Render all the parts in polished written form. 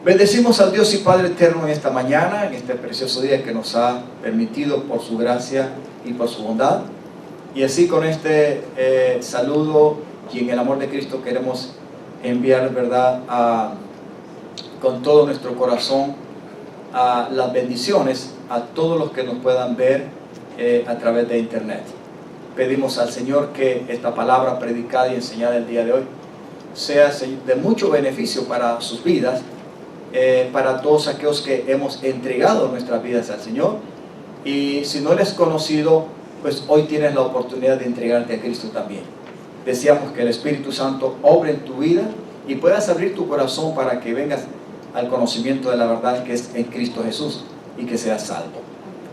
Bendecimos al Dios y Padre eterno en esta mañana, en este precioso día que nos ha permitido por su gracia y por su bondad. Y así con este saludo y en el amor de Cristo queremos enviar, ¿verdad?, con todo nuestro corazón a las bendiciones a todos los que nos puedan ver a través de internet. Pedimos al Señor que esta palabra predicada y enseñada el día de hoy sea de mucho beneficio para sus vidas, para todos aquellos que hemos entregado nuestras vidas al Señor. Y si no eres conocido, pues hoy tienes la oportunidad de entregarte a Cristo también. Deseamos que el Espíritu Santo obre en tu vida y puedas abrir tu corazón para que vengas al conocimiento de la verdad que es en Cristo Jesús y que seas salvo.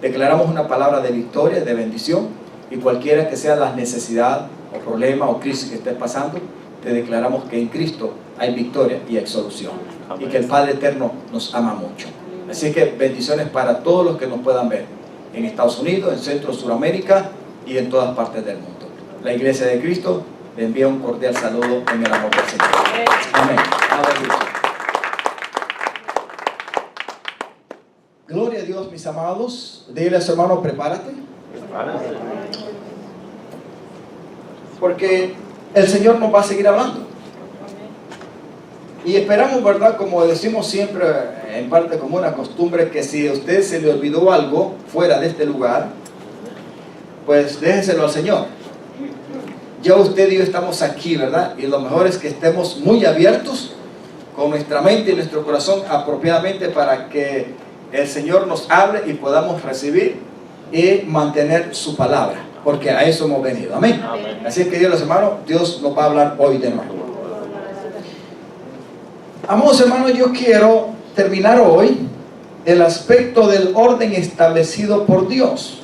Declaramos una palabra de victoria, de bendición, y cualquiera que sea la necesidad o problema o crisis que estés pasando, te declaramos que en Cristo hay victoria y hay solución. Amén. Y que el Padre eterno nos ama mucho. Así que bendiciones para todos los que nos puedan ver en Estados Unidos, en Centro, Suramérica y en todas partes del mundo. La Iglesia de Cristo le envía un cordial saludo en el amor del Señor. Amén. Aleluya. Gloria a Dios, mis amados. Dile a su hermano, prepárate. Porque el Señor nos va a seguir hablando. Y esperamos, ¿verdad?, como decimos siempre, en parte como una costumbre, que si a usted se le olvidó algo fuera de este lugar, pues déjeselo al Señor. Ya usted y yo estamos aquí, ¿verdad? Y lo mejor es que estemos muy abiertos con nuestra mente y nuestro corazón apropiadamente para que el Señor nos hable y podamos recibir y mantener su palabra, porque a eso hemos venido. Amén. Amén. Así que, Dios, hermanos, Dios nos va a hablar hoy de nuevo. Amados hermanos, yo quiero terminar hoy el aspecto del orden establecido por Dios.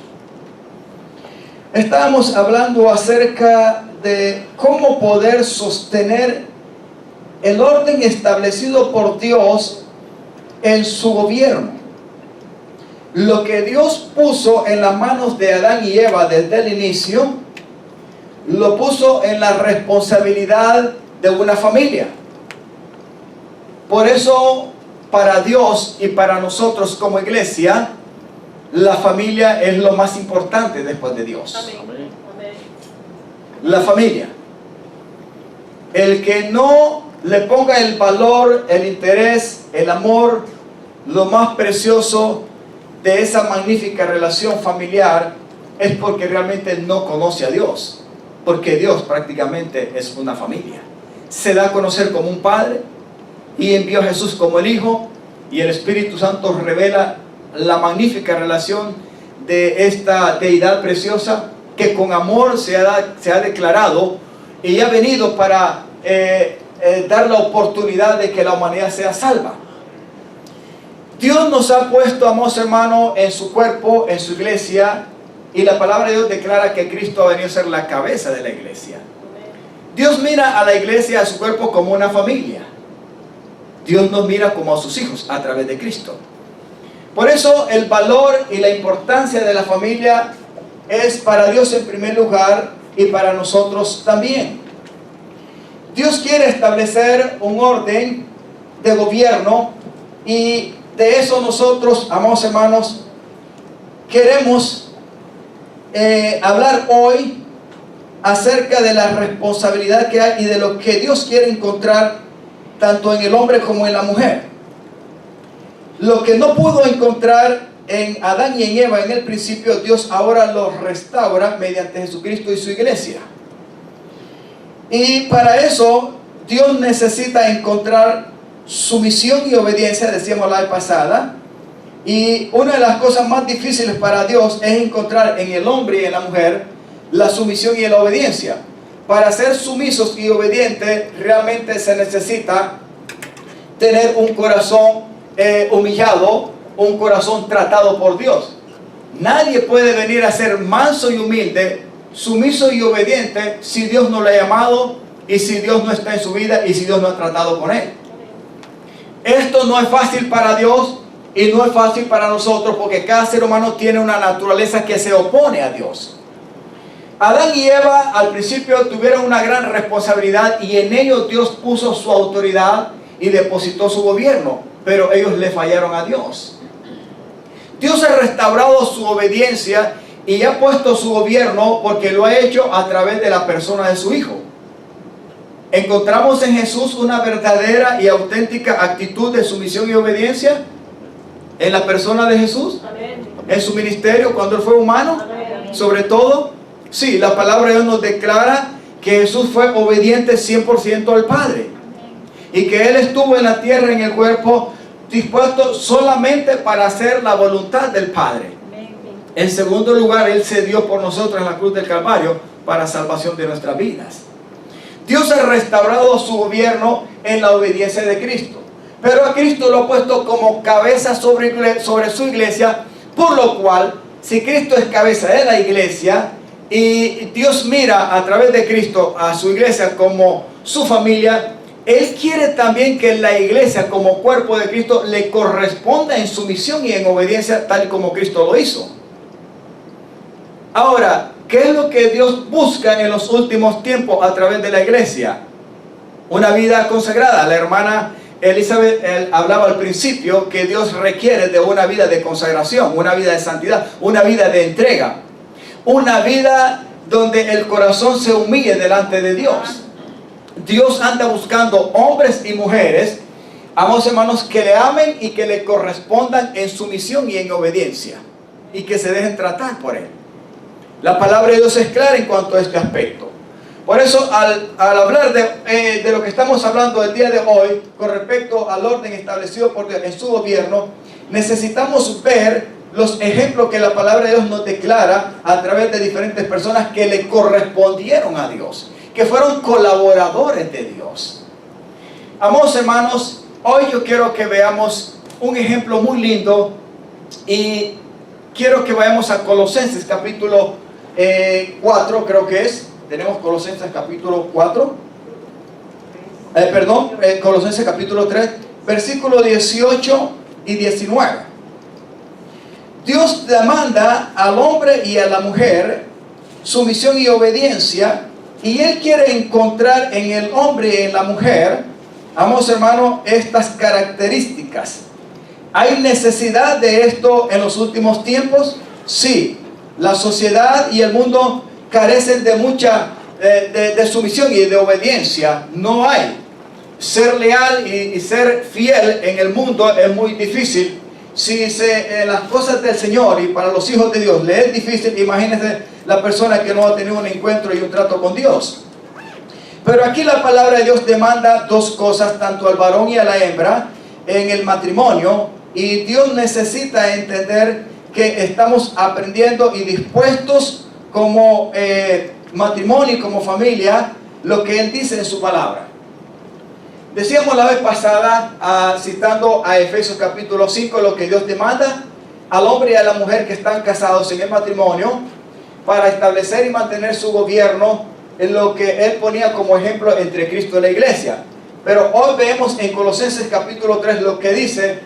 Estábamos hablando acerca de cómo poder sostener el orden establecido por Dios en su gobierno. Lo que Dios puso en las manos de Adán y Eva desde el inicio, lo puso en la responsabilidad de una familia. Por eso, para Dios y para nosotros como iglesia, la familia es lo más importante después de Dios. Amén. La familia. El que no le ponga el valor, el interés, el amor, lo más precioso de esa magnífica relación familiar, es porque realmente no conoce a Dios. Porque Dios prácticamente es una familia. Se da a conocer como un padre, y envió a Jesús como el Hijo, y el Espíritu Santo revela la magnífica relación de esta deidad preciosa que con amor se ha declarado y ha venido para dar la oportunidad de que la humanidad sea salva. Dios nos ha puesto, amados hermanos, en su cuerpo, en su iglesia, y la palabra de Dios declara que Cristo ha venido a ser la cabeza de la iglesia. Dios mira a la iglesia, a su cuerpo, como una familia. Dios nos mira como a sus hijos a través de Cristo. Por eso el valor y la importancia de la familia es para Dios en primer lugar y para nosotros también. Dios quiere establecer un orden de gobierno, y de eso nosotros, amados hermanos, queremos hablar hoy acerca de la responsabilidad que hay y de lo que Dios quiere encontrar tanto en el hombre como en la mujer. Lo que no pudo encontrar en Adán y en Eva en el principio, Dios ahora lo restaura mediante Jesucristo y su iglesia. Y para eso Dios necesita encontrar sumisión y obediencia, decíamos la vez pasada. Y una de las cosas más difíciles para Dios es encontrar en el hombre y en la mujer la sumisión y la obediencia. Para ser sumisos y obedientes realmente se necesita tener un corazón humillado, un corazón tratado por Dios. Nadie puede venir a ser manso y humilde, sumiso y obediente si Dios no le ha llamado y si Dios no está en su vida y si Dios no ha tratado con él. Esto no es fácil para Dios y no es fácil para nosotros, porque cada ser humano tiene una naturaleza que se opone a Dios. Adán y Eva al principio tuvieron una gran responsabilidad, y en ellos Dios puso su autoridad y depositó su gobierno. pero ellos le fallaron a Dios. Dios ha restaurado su obediencia y ha puesto su gobierno porque lo ha hecho a través de la persona de su Hijo. ¿Encontramos en Jesús una verdadera y auténtica actitud de sumisión y obediencia en la persona de Jesús? Amén. En su ministerio cuando Él fue humano. Amén. Sobre todo, sí, la palabra de Dios nos declara que Jesús fue obediente 100% al Padre. Y que Él estuvo en la tierra, en el cuerpo, dispuesto solamente para hacer la voluntad del Padre. En segundo lugar, Él se dio por nosotros en la cruz del Calvario para salvación de nuestras vidas. Dios ha restaurado su gobierno en la obediencia de Cristo. Pero a Cristo lo ha puesto como cabeza sobre su iglesia, por lo cual, si Cristo es cabeza de la iglesia, y Dios mira a través de Cristo a su iglesia como su familia, Él quiere también que la iglesia como cuerpo de Cristo le corresponda en sumisión y en obediencia tal como Cristo lo hizo. Ahora, ¿qué es lo que Dios busca en los últimos tiempos a través de la iglesia? Una vida consagrada. La hermana Elizabeth hablaba al principio que Dios requiere de una vida de consagración, una vida de santidad, una vida de entrega. Una vida donde el corazón se humille delante de Dios. Dios anda buscando hombres y mujeres, amados hermanos, que le amen y que le correspondan en sumisión y en obediencia. Y que se dejen tratar por Él. La palabra de Dios es clara en cuanto a este aspecto. Por eso, al hablar de lo que estamos hablando el día de hoy, con respecto al orden establecido por Dios en su gobierno, necesitamos ver los ejemplos que la palabra de Dios nos declara a través de diferentes personas que le correspondieron a Dios, que fueron colaboradores de Dios. Amados hermanos, hoy yo quiero que veamos un ejemplo muy lindo y quiero que vayamos a Colosenses capítulo 4, creo que es. Tenemos Colosenses capítulo 4. Colosenses capítulo 3, versículo 18 y 19. Dios demanda al hombre y a la mujer sumisión y obediencia, y Él quiere encontrar en el hombre y en la mujer, amados hermanos, estas características. ¿Hay necesidad de esto en los últimos tiempos? Sí. La sociedad y el mundo carecen de mucha de sumisión y de obediencia. No hay. Ser leal y ser fiel en el mundo es muy difícil. Si las cosas del Señor y para los hijos de Dios le es difícil, imagínense la persona que no ha tenido un encuentro y un trato con Dios. Pero aquí la palabra de Dios demanda dos cosas, tanto al varón y a la hembra, en el matrimonio. Y Dios necesita entender que estamos aprendiendo y dispuestos como matrimonio y como familia lo que Él dice en su palabra. Decíamos la vez pasada, citando a Efesios capítulo 5, lo que Dios demanda al hombre y a la mujer que están casados en el matrimonio para establecer y mantener su gobierno en lo que Él ponía como ejemplo entre Cristo y la iglesia. Pero hoy vemos en Colosenses capítulo 3 lo que dice.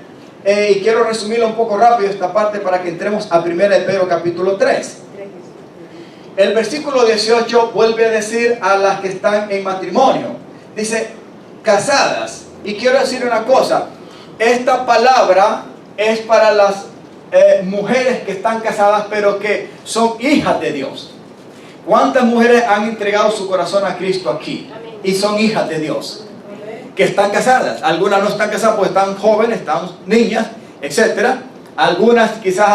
Y quiero resumirlo un poco rápido esta parte para que entremos a 1 de Pedro capítulo 3. El versículo 18 vuelve a decir a las que están en matrimonio. Dice, casadas. Y quiero decir una cosa. Esta palabra es para las mujeres que están casadas, pero que son hijas de Dios. ¿Cuántas mujeres han entregado su corazón a Cristo aquí? Y son hijas de Dios. Que están casadas. Algunas no están casadas porque están jóvenes, están niñas, etc. Algunas quizás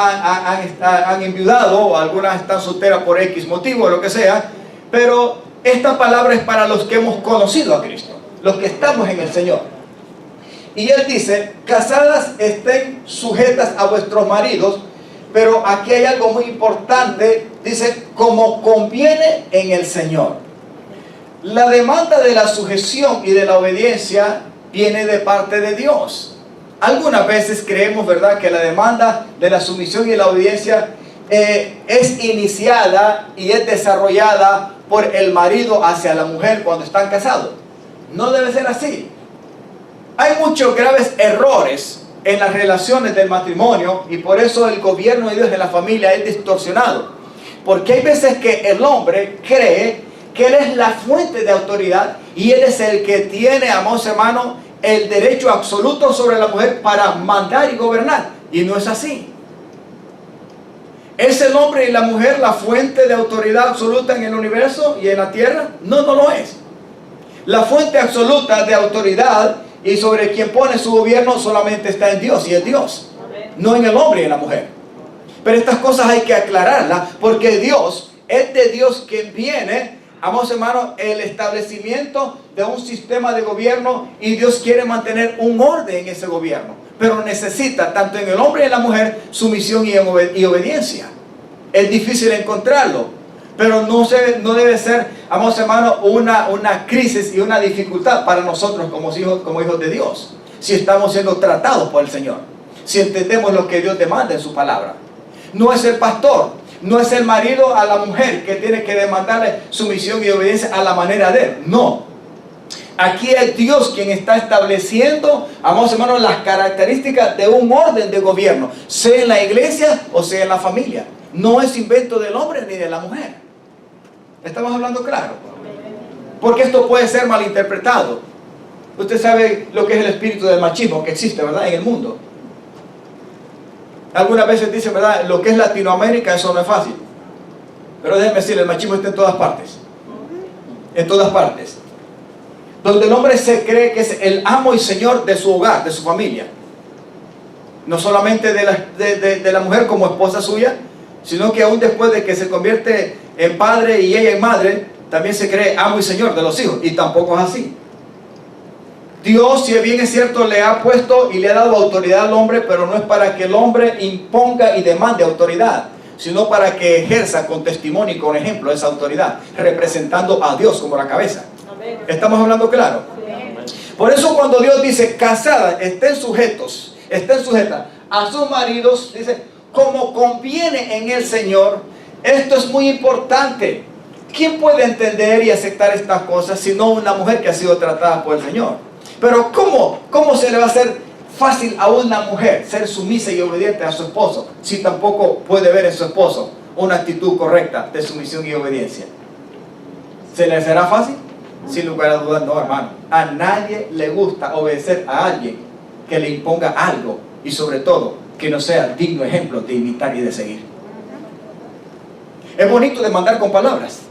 han enviudado, o algunas están solteras por X motivo, o lo que sea. Pero esta palabra es para los que hemos conocido a Cristo, los que estamos en el Señor. Y Él dice, casadas estén sujetas a vuestros maridos, pero aquí hay algo muy importante, dice, como conviene en el Señor. La demanda de la sujeción y de la obediencia viene de parte de Dios. Algunas veces creemos, ¿verdad?, que la demanda de la sumisión y la obediencia es iniciada y es desarrollada por el marido hacia la mujer cuando están casados. No debe ser así. Hay muchos graves errores en las relaciones del matrimonio y por eso el gobierno de Dios en la familia es distorsionado. Porque hay veces que el hombre cree que él es la fuente de autoridad y él es el que tiene, amados hermanos, el derecho absoluto sobre la mujer para mandar y gobernar. Y no es así. ¿Es el hombre y la mujer la fuente de autoridad absoluta en el universo y en la tierra? No, no lo es. La fuente absoluta de autoridad y sobre quien pone su gobierno solamente está en Dios, y es Dios, no en el hombre y en la mujer. Pero estas cosas hay que aclararlas, porque Dios es de Dios quien viene, amados hermanos, el establecimiento de un sistema de gobierno, y Dios quiere mantener un orden en ese gobierno, pero necesita tanto en el hombre y en la mujer sumisión y obediencia. Es difícil encontrarlo, pero no debe ser, amados hermanos, una crisis y una dificultad para nosotros como hijos de Dios, si estamos siendo tratados por el Señor, si entendemos lo que Dios demanda en su palabra. No es el pastor, no es el marido a la mujer que tiene que demandarle sumisión y obediencia a la manera de él. No. Aquí es Dios quien está estableciendo, amados hermanos, las características de un orden de gobierno, sea en la iglesia o sea en la familia. No es invento del hombre ni de la mujer. ¿Estamos hablando claro? Porque esto puede ser malinterpretado. Usted sabe lo que es el espíritu del machismo que existe, ¿verdad?, en el mundo. Algunas veces dicen, ¿verdad?, lo que es Latinoamérica, eso no es fácil. Pero déjenme decir, el machismo está en todas partes. En todas partes. Donde el hombre se cree que es el amo y señor de su hogar, de su familia. No solamente de la mujer como esposa suya, sino que aún después de que se convierte en padre y ella en madre, también se cree amo y señor de los hijos. Y tampoco es así. Dios, si bien es cierto, le ha puesto y le ha dado autoridad al hombre, pero no es para que el hombre imponga y demande autoridad, sino para que ejerza con testimonio y con ejemplo esa autoridad, representando a Dios como la cabeza. Amén. ¿Estamos hablando claro? Amén. Por eso cuando Dios dice, casadas, estén sujetas a sus maridos, dice, como conviene en el Señor. Esto es muy importante. ¿Quién puede entender y aceptar estas cosas sino una mujer que ha sido tratada por el Señor? Pero ¿cómo se le va a hacer fácil a una mujer ser sumisa y obediente a su esposo si tampoco puede ver en su esposo una actitud correcta de sumisión y obediencia? ¿Se le será fácil? Sin lugar a dudas, no, hermano. A nadie le gusta obedecer a alguien que le imponga algo, y sobre todo que no sea digno ejemplo de imitar y de seguir. Es bonito demandar con palabras.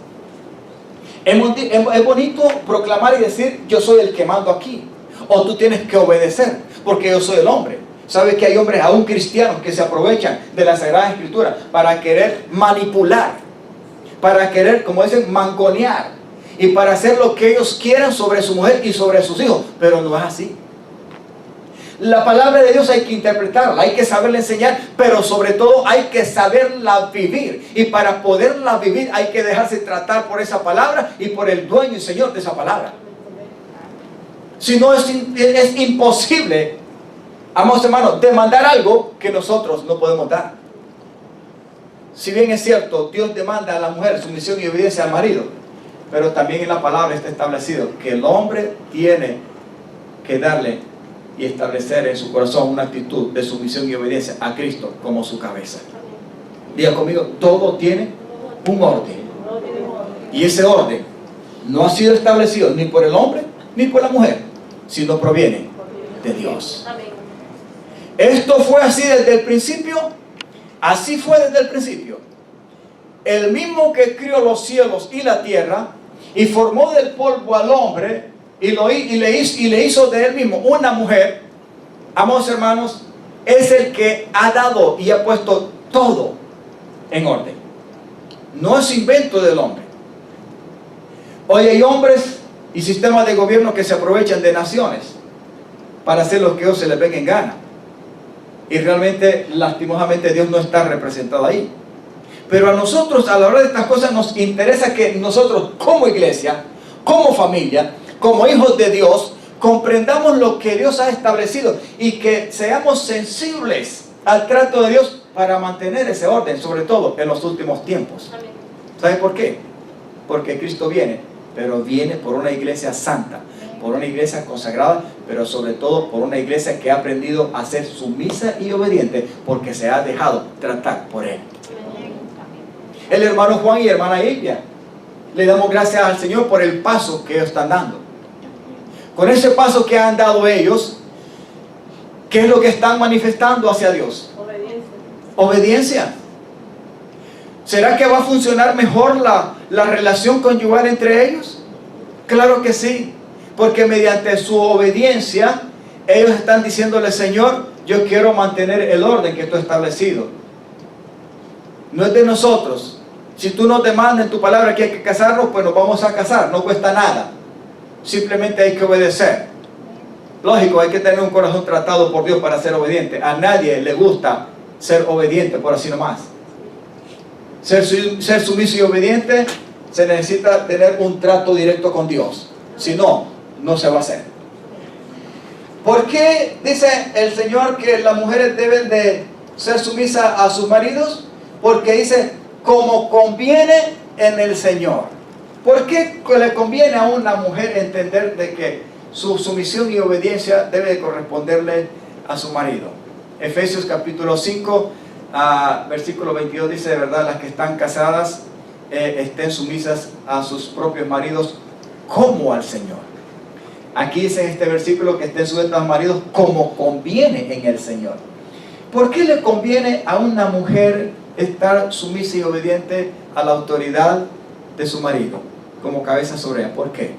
Es bonito proclamar y decir, yo soy el que mando aquí, o tú tienes que obedecer porque yo soy el hombre. ¿Sabe que hay hombres aún cristianos que se aprovechan de la Sagrada Escritura para querer manipular, para querer, como dicen, mangonear, y para hacer lo que ellos quieran sobre su mujer y sobre sus hijos? Pero no es así. La palabra de Dios hay que interpretarla, hay que saberla enseñar, pero sobre todo hay que saberla vivir. Y para poderla vivir hay que dejarse tratar por esa palabra y por el dueño y señor de esa palabra. Si no, es imposible, amados hermanos, demandar algo que nosotros no podemos dar. Si bien es cierto, Dios demanda a la mujer sumisión y obediencia al marido, pero también en la palabra está establecido que el hombre tiene que darle y establecer en su corazón una actitud de sumisión y obediencia a Cristo como su cabeza. Diga conmigo, todo tiene un orden. Y ese orden no ha sido establecido ni por el hombre ni por la mujer, sino proviene de Dios. Esto fue así desde el principio. Así fue desde el principio. El mismo que crió los cielos y la tierra y formó del polvo al hombre y le hizo de él mismo una mujer, amados hermanos, es el que ha dado y ha puesto todo en orden. No es invento del hombre. Hoy hay hombres y sistemas de gobierno que se aprovechan de naciones para hacer lo que ellos se les venga en gana. Y realmente, lastimosamente, Dios no está representado ahí. Pero a nosotros, a la hora de estas cosas, nos interesa que nosotros, como iglesia, como familia, como hijos de Dios, comprendamos lo que Dios ha establecido y que seamos sensibles al trato de Dios para mantener ese orden, sobre todo en los últimos tiempos. ¿Sabe por qué? Porque Cristo viene, pero viene por una iglesia santa, por una iglesia consagrada, pero sobre todo por una iglesia que ha aprendido a ser sumisa y obediente porque se ha dejado tratar por Él. El hermano Juan y hermana Ilvia, le damos gracias al Señor por el paso que ellos están dando. Con ese paso que han dado ellos, ¿qué es lo que están manifestando hacia Dios? Obediencia. Obediencia. ¿Será que va a funcionar mejor la relación conyugal entre ellos? Claro que sí, porque mediante su obediencia, ellos están diciéndole: Señor, yo quiero mantener el orden que tú has establecido. No es de nosotros. Si tú nos demandas en tu palabra que hay que casarnos, pues nos vamos a casar, no cuesta nada. Simplemente hay que obedecer. Lógico, hay que tener un corazón tratado por Dios para ser obediente. A nadie le gusta ser obediente, por así nomás. Ser sumiso y obediente, se necesita tener un trato directo con Dios. Si no, no se va a hacer. ¿Por qué dice el Señor que las mujeres deben de ser sumisas a sus maridos? Porque dice, como conviene en el Señor. ¿Por qué le conviene a una mujer entender de que su sumisión y obediencia debe de corresponderle a su marido? Efesios capítulo 5, versículo 22 dice: de verdad, las que están casadas estén sumisas a sus propios maridos como al Señor. Aquí dice en este versículo que estén sujetas a los maridos como conviene en el Señor. ¿Por qué le conviene a una mujer estar sumisa y obediente a la autoridad de su marido como cabeza sobre ella? ¿Por qué?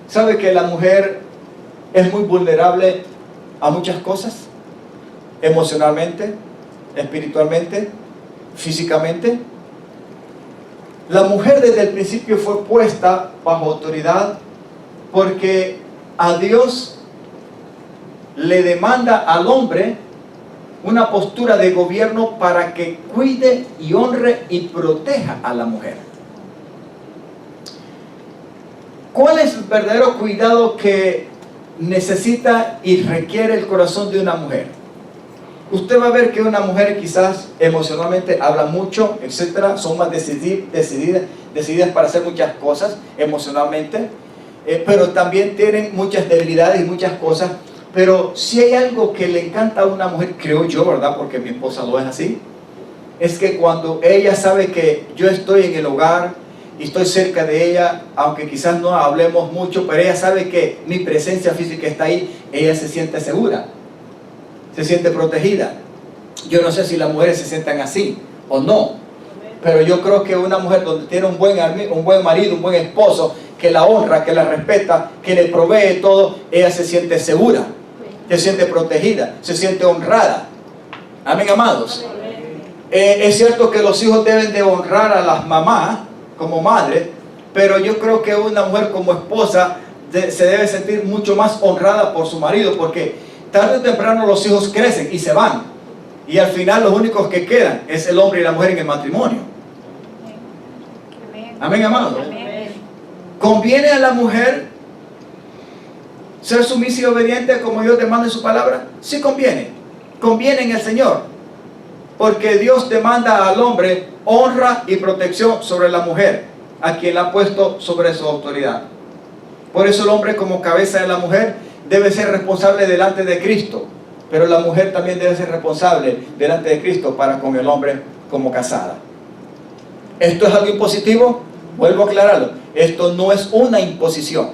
¿Sabe que la mujer es muy vulnerable a muchas cosas? Emocionalmente, espiritualmente, físicamente. La mujer desde el principio fue puesta bajo autoridad porque a Dios le demanda al hombre una postura de gobierno para que cuide y honre y proteja a la mujer. ¿Cuál es el verdadero cuidado que necesita y requiere el corazón de una mujer? Usted va a ver que una mujer quizás emocionalmente habla mucho, etcétera, son más decididas para hacer muchas cosas emocionalmente, pero también tienen muchas debilidades y muchas cosas. Pero si hay algo que le encanta a una mujer, creo yo, ¿verdad? Porque mi esposa lo es así, es que cuando ella sabe que yo estoy en el hogar y estoy cerca de ella, aunque quizás no hablemos mucho, pero ella sabe que mi presencia física está ahí, ella se siente segura, se siente protegida. Yo no sé si las mujeres se sientan así o no, pero yo creo que una mujer donde tiene un buen marido, un buen esposo, que la honra, que la respeta, que le provee todo, ella se siente segura, se siente protegida, se siente honrada. Amén, amados. Es cierto que los hijos deben de honrar a las mamás como madres, pero yo creo que una mujer como esposa se debe sentir mucho más honrada por su marido, porque tarde o temprano los hijos crecen y se van, y al final los únicos que quedan es el hombre y la mujer en el matrimonio. Amén, amados. ¿Conviene a la mujer ser sumisa y obediente como Dios demanda en su palabra? Sí conviene. Conviene en el Señor. Porque Dios demanda al hombre honra y protección sobre la mujer, a quien la ha puesto sobre su autoridad. Por eso el hombre, como cabeza de la mujer, debe ser responsable delante de Cristo. Pero la mujer también debe ser responsable delante de Cristo para con el hombre como casada. ¿Esto es algo impositivo? Vuelvo a aclararlo. Esto no es una imposición.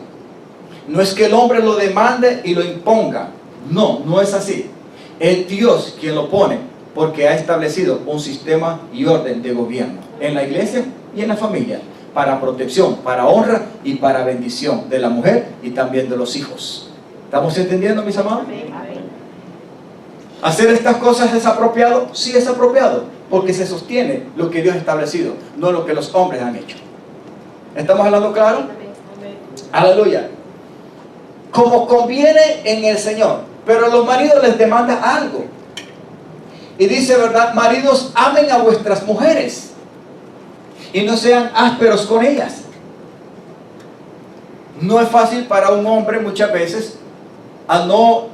No es que el hombre lo demande y lo imponga. No, no es así. Es Dios quien lo pone, porque ha establecido un sistema y orden de gobierno en la iglesia y en la familia, para protección, para honra y para bendición de la mujer y también de los hijos. ¿Estamos entendiendo, mis amados? ¿Hacer estas cosas es apropiado? Sí, es apropiado, porque se sostiene lo que Dios ha establecido, no lo que los hombres han hecho. ¿Estamos hablando claro? Aleluya. Como conviene en el Señor. Pero a los maridos les demanda algo. Y dice, ¿verdad? Maridos, amen a vuestras mujeres y no sean ásperos con ellas. No es fácil para un hombre muchas veces al no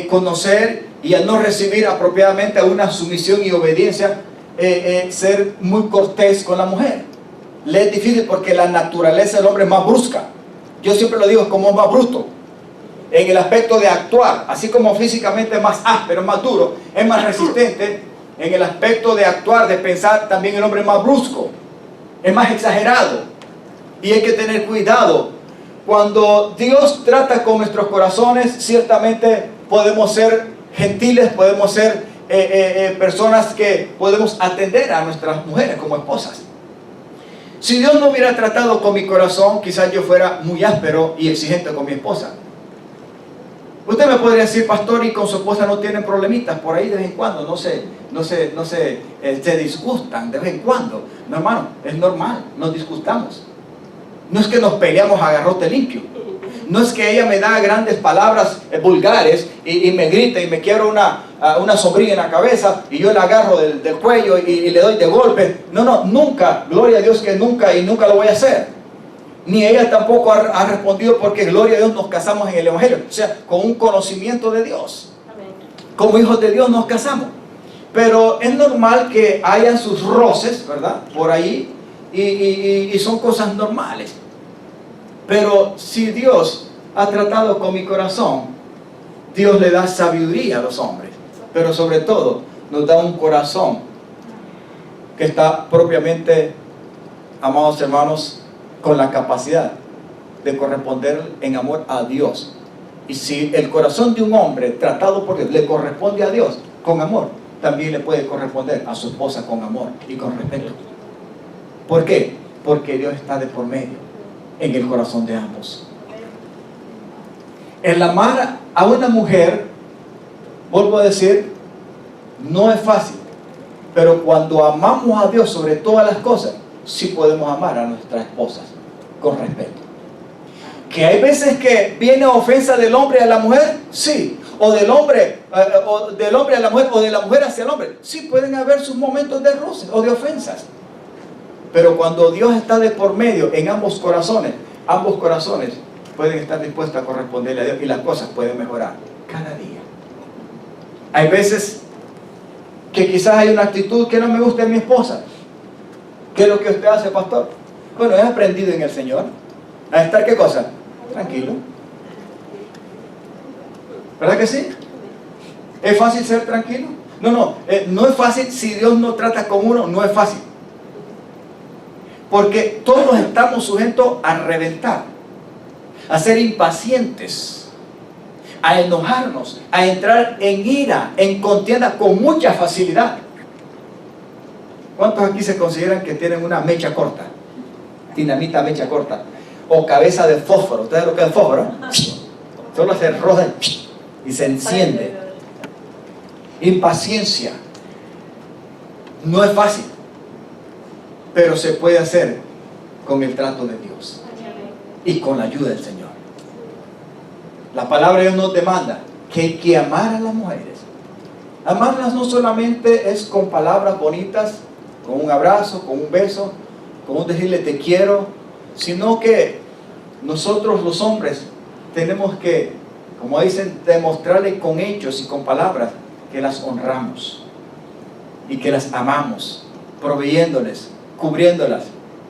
conocer y al no recibir apropiadamente una sumisión y obediencia, ser muy cortés con la mujer. Le es difícil porque la naturaleza del hombre es más brusca. Yo siempre lo digo, como más bruto en el aspecto de actuar, así como físicamente es más áspero, más duro, es más resistente. En el aspecto de actuar, de pensar, también el hombre es más brusco, es más exagerado, y hay que tener cuidado cuando Dios trata con nuestros corazones, ciertamente podemos ser gentiles, podemos ser personas que podemos atender a nuestras mujeres como esposas. Si Dios no hubiera tratado con mi corazón, quizás yo fuera muy áspero y exigente con mi esposa. Usted me podría decir, pastor, y con su esposa no tienen problemitas por ahí de vez en cuando, se disgustan de vez en cuando. No, hermano, es normal, nos disgustamos. No es que nos peleamos a garrote limpio. No es que ella me da grandes palabras vulgares y me grita y me quiebra una sombrilla en la cabeza y yo la agarro del cuello y le doy de golpe. No, nunca, gloria a Dios que nunca y nunca lo voy a hacer. Ni ella tampoco ha respondido, porque gloria a Dios nos casamos en el Evangelio. O sea, con un conocimiento de Dios. Como hijos de Dios nos casamos. Pero es normal que hayan sus roces, ¿verdad? Por ahí. Y son cosas normales. Pero si Dios ha tratado con mi corazón, Dios le da sabiduría a los hombres. Pero sobre todo, nos da un corazón que está propiamente, amados hermanos, con la capacidad de corresponder en amor a Dios. Y si el corazón de un hombre tratado por Dios le corresponde a Dios con amor, también le puede corresponder a su esposa con amor y con respeto. ¿Por qué? Porque Dios está de por medio en el corazón de ambos. El amar a una mujer, vuelvo a decir, no es fácil. Pero cuando amamos a Dios sobre todas las cosas, sí podemos amar a nuestras esposas con respeto. Que hay veces que viene ofensa del hombre a la mujer, sí. O del hombre a la mujer, o de la mujer hacia el hombre. Sí, pueden haber sus momentos de roces o de ofensas. Pero cuando Dios está de por medio en ambos corazones pueden estar dispuestos a corresponderle a Dios y las cosas pueden mejorar cada día. Hay veces que quizás hay una actitud que no me gusta en mi esposa. ¿Qué es lo que usted hace, pastor? Bueno, he aprendido en el Señor a estar, ¿qué cosa? Tranquilo. ¿Verdad que sí? ¿Es fácil ser tranquilo? No es fácil. Si Dios no trata con uno, no es fácil. Porque todos estamos sujetos a reventar, a ser impacientes, a enojarnos, a entrar en ira, en contienda con mucha facilidad. ¿Cuántos aquí se consideran que tienen una mecha corta? Dinamita mecha corta. O cabeza de fósforo. ¿Ustedes saben lo que es el fósforo? Solo se roza y se enciende. Impaciencia. No es fácil. Pero se puede hacer con el trato de Dios. Y con la ayuda del Señor. La palabra de Dios nos demanda que hay que amar a las mujeres. Amarlas no solamente es con palabras bonitas, con un abrazo, con un beso, con un decirle te quiero, sino que nosotros los hombres tenemos que, como dicen, demostrarle con hechos y con palabras que las honramos y que las amamos, proveyéndoles, cubriéndolas,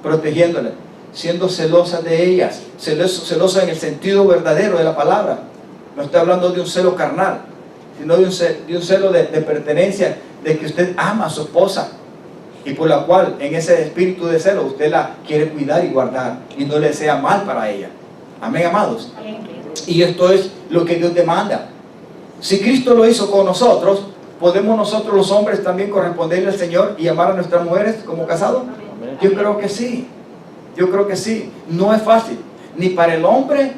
protegiéndolas, siendo celosas de ellas, celosas en el sentido verdadero de la palabra. No estoy hablando de un celo carnal, sino de un celo de pertenencia, de que usted ama a su esposa y por la cual en ese espíritu de celo usted la quiere cuidar y guardar y no le desea mal para ella. Amén, amados. Y esto es lo que Dios demanda. Si Cristo lo hizo con nosotros, ¿podemos nosotros los hombres también corresponderle al Señor y amar a nuestras mujeres como casados? Yo creo que sí. Yo creo que sí. No es fácil, ni para el hombre,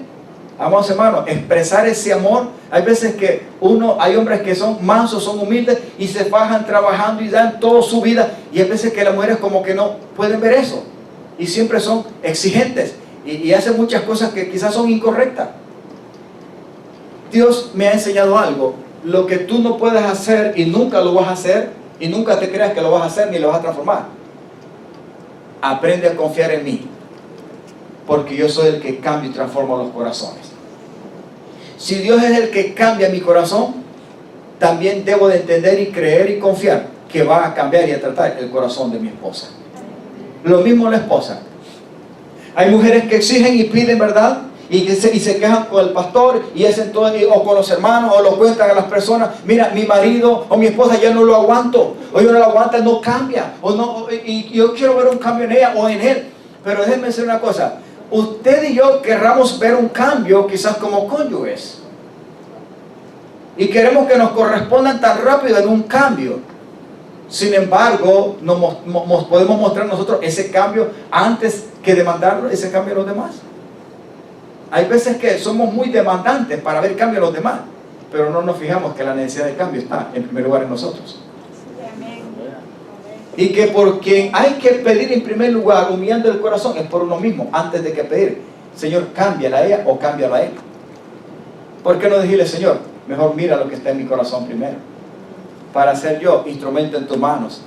amados hermanos, expresar ese amor. Hay veces que hay hombres que son mansos, son humildes y se fajan trabajando y dan toda su vida, y hay veces que las mujeres como que no pueden ver eso y siempre son exigentes y hacen muchas cosas que quizás son incorrectas. Dios me ha enseñado algo: lo que tú no puedes hacer y nunca lo vas a hacer, y nunca te creas que lo vas a hacer ni lo vas a transformar. Aprende a confiar en mí, porque yo soy el que cambia y transforma los corazones. Si Dios es el que cambia mi corazón, también debo de entender y creer y confiar que va a cambiar y a tratar el corazón de mi esposa. Lo mismo la esposa. Hay mujeres que exigen y piden, ¿verdad? Y se quejan con el pastor y hacen todo, o con los hermanos, o lo cuentan a las personas: mira, mi marido o mi esposa ya no lo aguanto, o yo no lo aguanto, no cambia, y yo quiero ver un cambio en ella o en él. Pero déjenme decir una cosa: usted y yo querramos ver un cambio quizás como cónyuges. Y queremos que nos correspondan tan rápido en un cambio. Sin embargo, nos podemos mostrar nosotros ese cambio antes que demandarlo, ese cambio a los demás. Hay veces que somos muy demandantes para ver cambio a los demás, pero no nos fijamos que la necesidad de cambio está en primer lugar en nosotros. Y que por quien hay que pedir en primer lugar, humillando el corazón, es por uno mismo, antes de que pedir, Señor, cámbiala a ella o cámbiala a él. ¿Por qué no decirle, Señor, mejor mira lo que está en mi corazón primero, para ser yo instrumento en tus manos,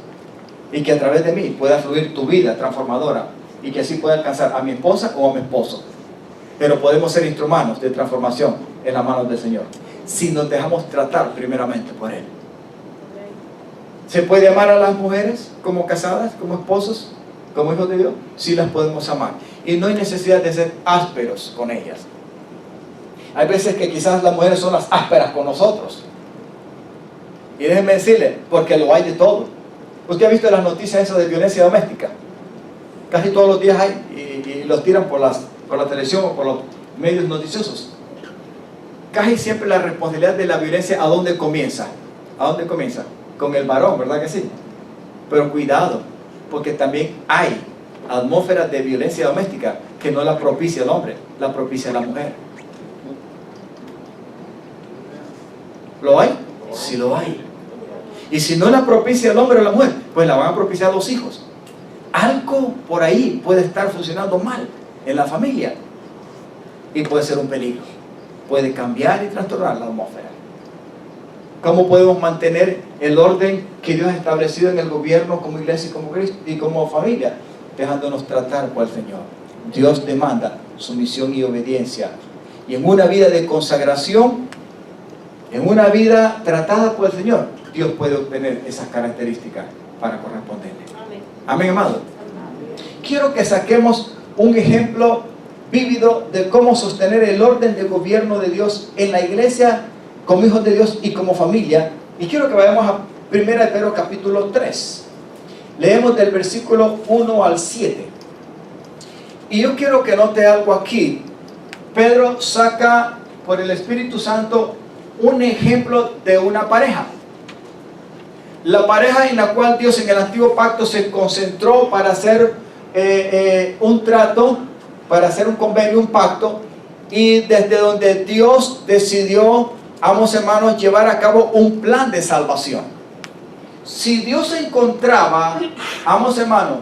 y que a través de mí pueda fluir tu vida transformadora, y que así pueda alcanzar a mi esposa o a mi esposo? Pero podemos ser instrumentos de transformación en las manos del Señor, si nos dejamos tratar primeramente por Él. ¿Se puede amar a las mujeres como casadas, como esposos, como hijos de Dios? Sí, las podemos amar. Y no hay necesidad de ser ásperos con ellas. Hay veces que quizás las mujeres son las ásperas con nosotros. Y déjenme decirle, porque lo hay de todo. ¿Usted ha visto las noticias esas de violencia doméstica? Casi todos los días hay, y los tiran por la televisión o por los medios noticiosos. Casi siempre la responsabilidad de la violencia, ¿a dónde comienza? ¿A dónde comienza? Con el varón, ¿verdad que sí? Pero cuidado, porque también hay atmósferas de violencia doméstica que no la propicia el hombre, la propicia la mujer. ¿Lo hay? Sí lo hay. Y si no la propicia el hombre o la mujer, pues la van a propiciar los hijos. Algo por ahí puede estar funcionando mal en la familia y puede ser un peligro. Puede cambiar y trastornar la atmósfera. ¿Cómo podemos mantener el orden que Dios ha establecido en el gobierno como iglesia y como Cristo y como familia? Dejándonos tratar por el Señor. Dios demanda sumisión y obediencia. Y en una vida de consagración, en una vida tratada por el Señor, Dios puede obtener esas características para corresponderle. Amén. Amén, amado. Quiero que saquemos un ejemplo vívido de cómo sostener el orden de gobierno de Dios en la iglesia como hijos de Dios y como familia. Y quiero que vayamos a 1 Pedro capítulo 3. Leemos del versículo 1 al 7. Y yo quiero que note algo aquí. Pedro saca por el Espíritu Santo un ejemplo de una pareja. La pareja en la cual Dios en el antiguo pacto se concentró para hacer un trato, para hacer un convenio, un pacto, y desde donde Dios decidió, amados hermanos, llevar a cabo un plan de salvación. Si Dios encontraba, amados hermanos,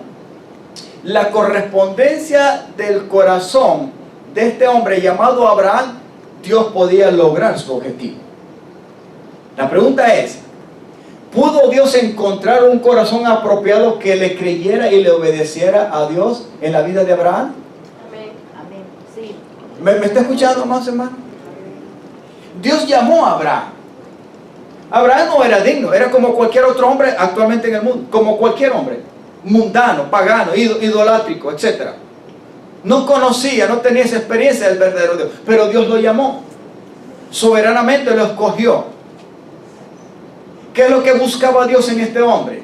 la correspondencia del corazón de este hombre llamado Abraham, Dios podía lograr su objetivo. La pregunta es, ¿pudo Dios encontrar un corazón apropiado que le creyera y le obedeciera a Dios en la vida de Abraham? Amén. Amén. Sí. ¿Me está escuchando, amados hermanos? Dios llamó a Abraham. Abraham no era digno, era como cualquier otro hombre actualmente en el mundo, como cualquier hombre, mundano, pagano, idolátrico, etc. No conocía, no tenía esa experiencia del verdadero Dios, pero Dios lo llamó, soberanamente lo escogió. ¿Qué es lo que buscaba Dios en este hombre?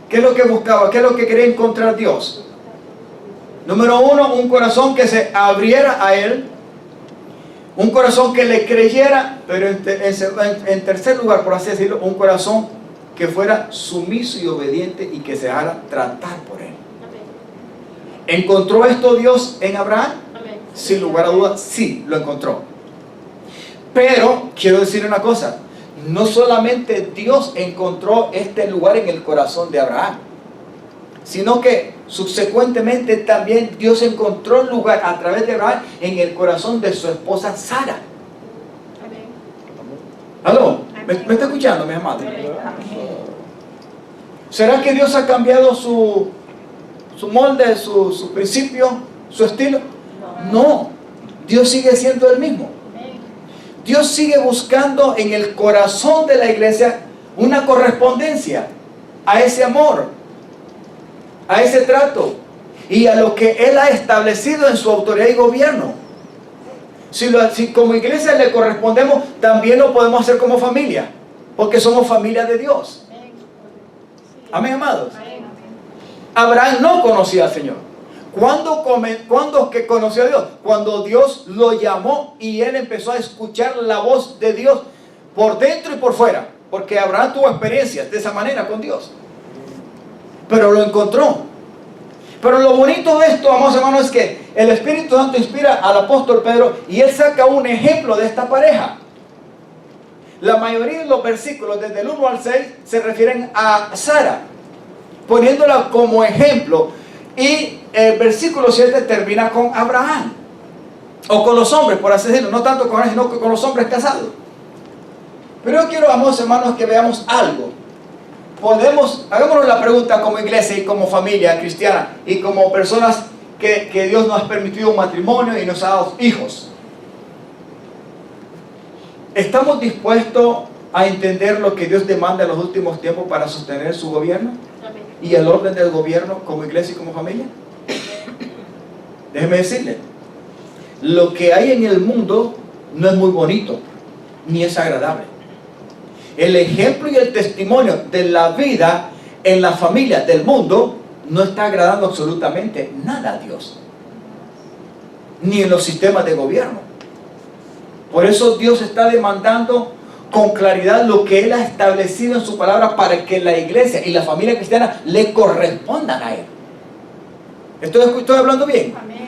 ¿Qué es lo que buscaba? ¿Qué es lo que quería encontrar Dios? Número uno, un corazón que se abriera a Él. Un corazón que le creyera, pero en tercer lugar, por así decirlo, un corazón que fuera sumiso y obediente y que se dejara tratar por Él. Amén. ¿Encontró esto Dios en Abraham? Amén. Sin lugar a dudas, sí, lo encontró. Pero, quiero decir una cosa, no solamente Dios encontró este lugar en el corazón de Abraham, sino que subsecuentemente también Dios encontró lugar a través de Abraham en el corazón de su esposa Sara. Amén. ¿Aló? ¿Me está escuchando, mi amado? ¿Será que Dios ha cambiado su molde, su principio, su estilo? No. Dios sigue siendo el mismo. Dios sigue buscando en el corazón de la iglesia una correspondencia a ese amor, a ese trato y a lo que Él ha establecido en su autoridad y gobierno. Si como iglesia le correspondemos, también lo podemos hacer como familia, porque somos familia de Dios. Amén, amados. Abraham no conocía al Señor. ¿Cuándo que conoció a Dios? Cuando Dios lo llamó y él empezó a escuchar la voz de Dios por dentro y por fuera. Porque Abraham tuvo experiencias de esa manera con Dios. Pero lo encontró. Pero lo bonito de esto, amados hermanos, es que el Espíritu Santo inspira al apóstol Pedro y él saca un ejemplo de esta pareja. La mayoría de los versículos, desde el 1 al 6, se refieren a Sara, poniéndola como ejemplo. Y el versículo 7 termina con Abraham, o con los hombres, por así decirlo, no tanto con él, sino con los hombres casados. Pero yo quiero, amados hermanos, que veamos algo. Hagámonos la pregunta como iglesia y como familia cristiana y como personas que Dios nos ha permitido un matrimonio y nos ha dado hijos. ¿Estamos dispuestos a entender lo que Dios demanda en los últimos tiempos para sostener su gobierno? Amén. Y el orden del gobierno como iglesia y como familia. Déjeme decirle, lo que hay en el mundo no es muy bonito, ni es agradable. El ejemplo y el testimonio de la vida en la familia del mundo no está agradando absolutamente nada a Dios, ni en los sistemas de gobierno. Por eso Dios está demandando con claridad lo que Él ha establecido en su palabra para que la iglesia y la familia cristiana le correspondan a Él. ¿Estoy hablando bien? Amén.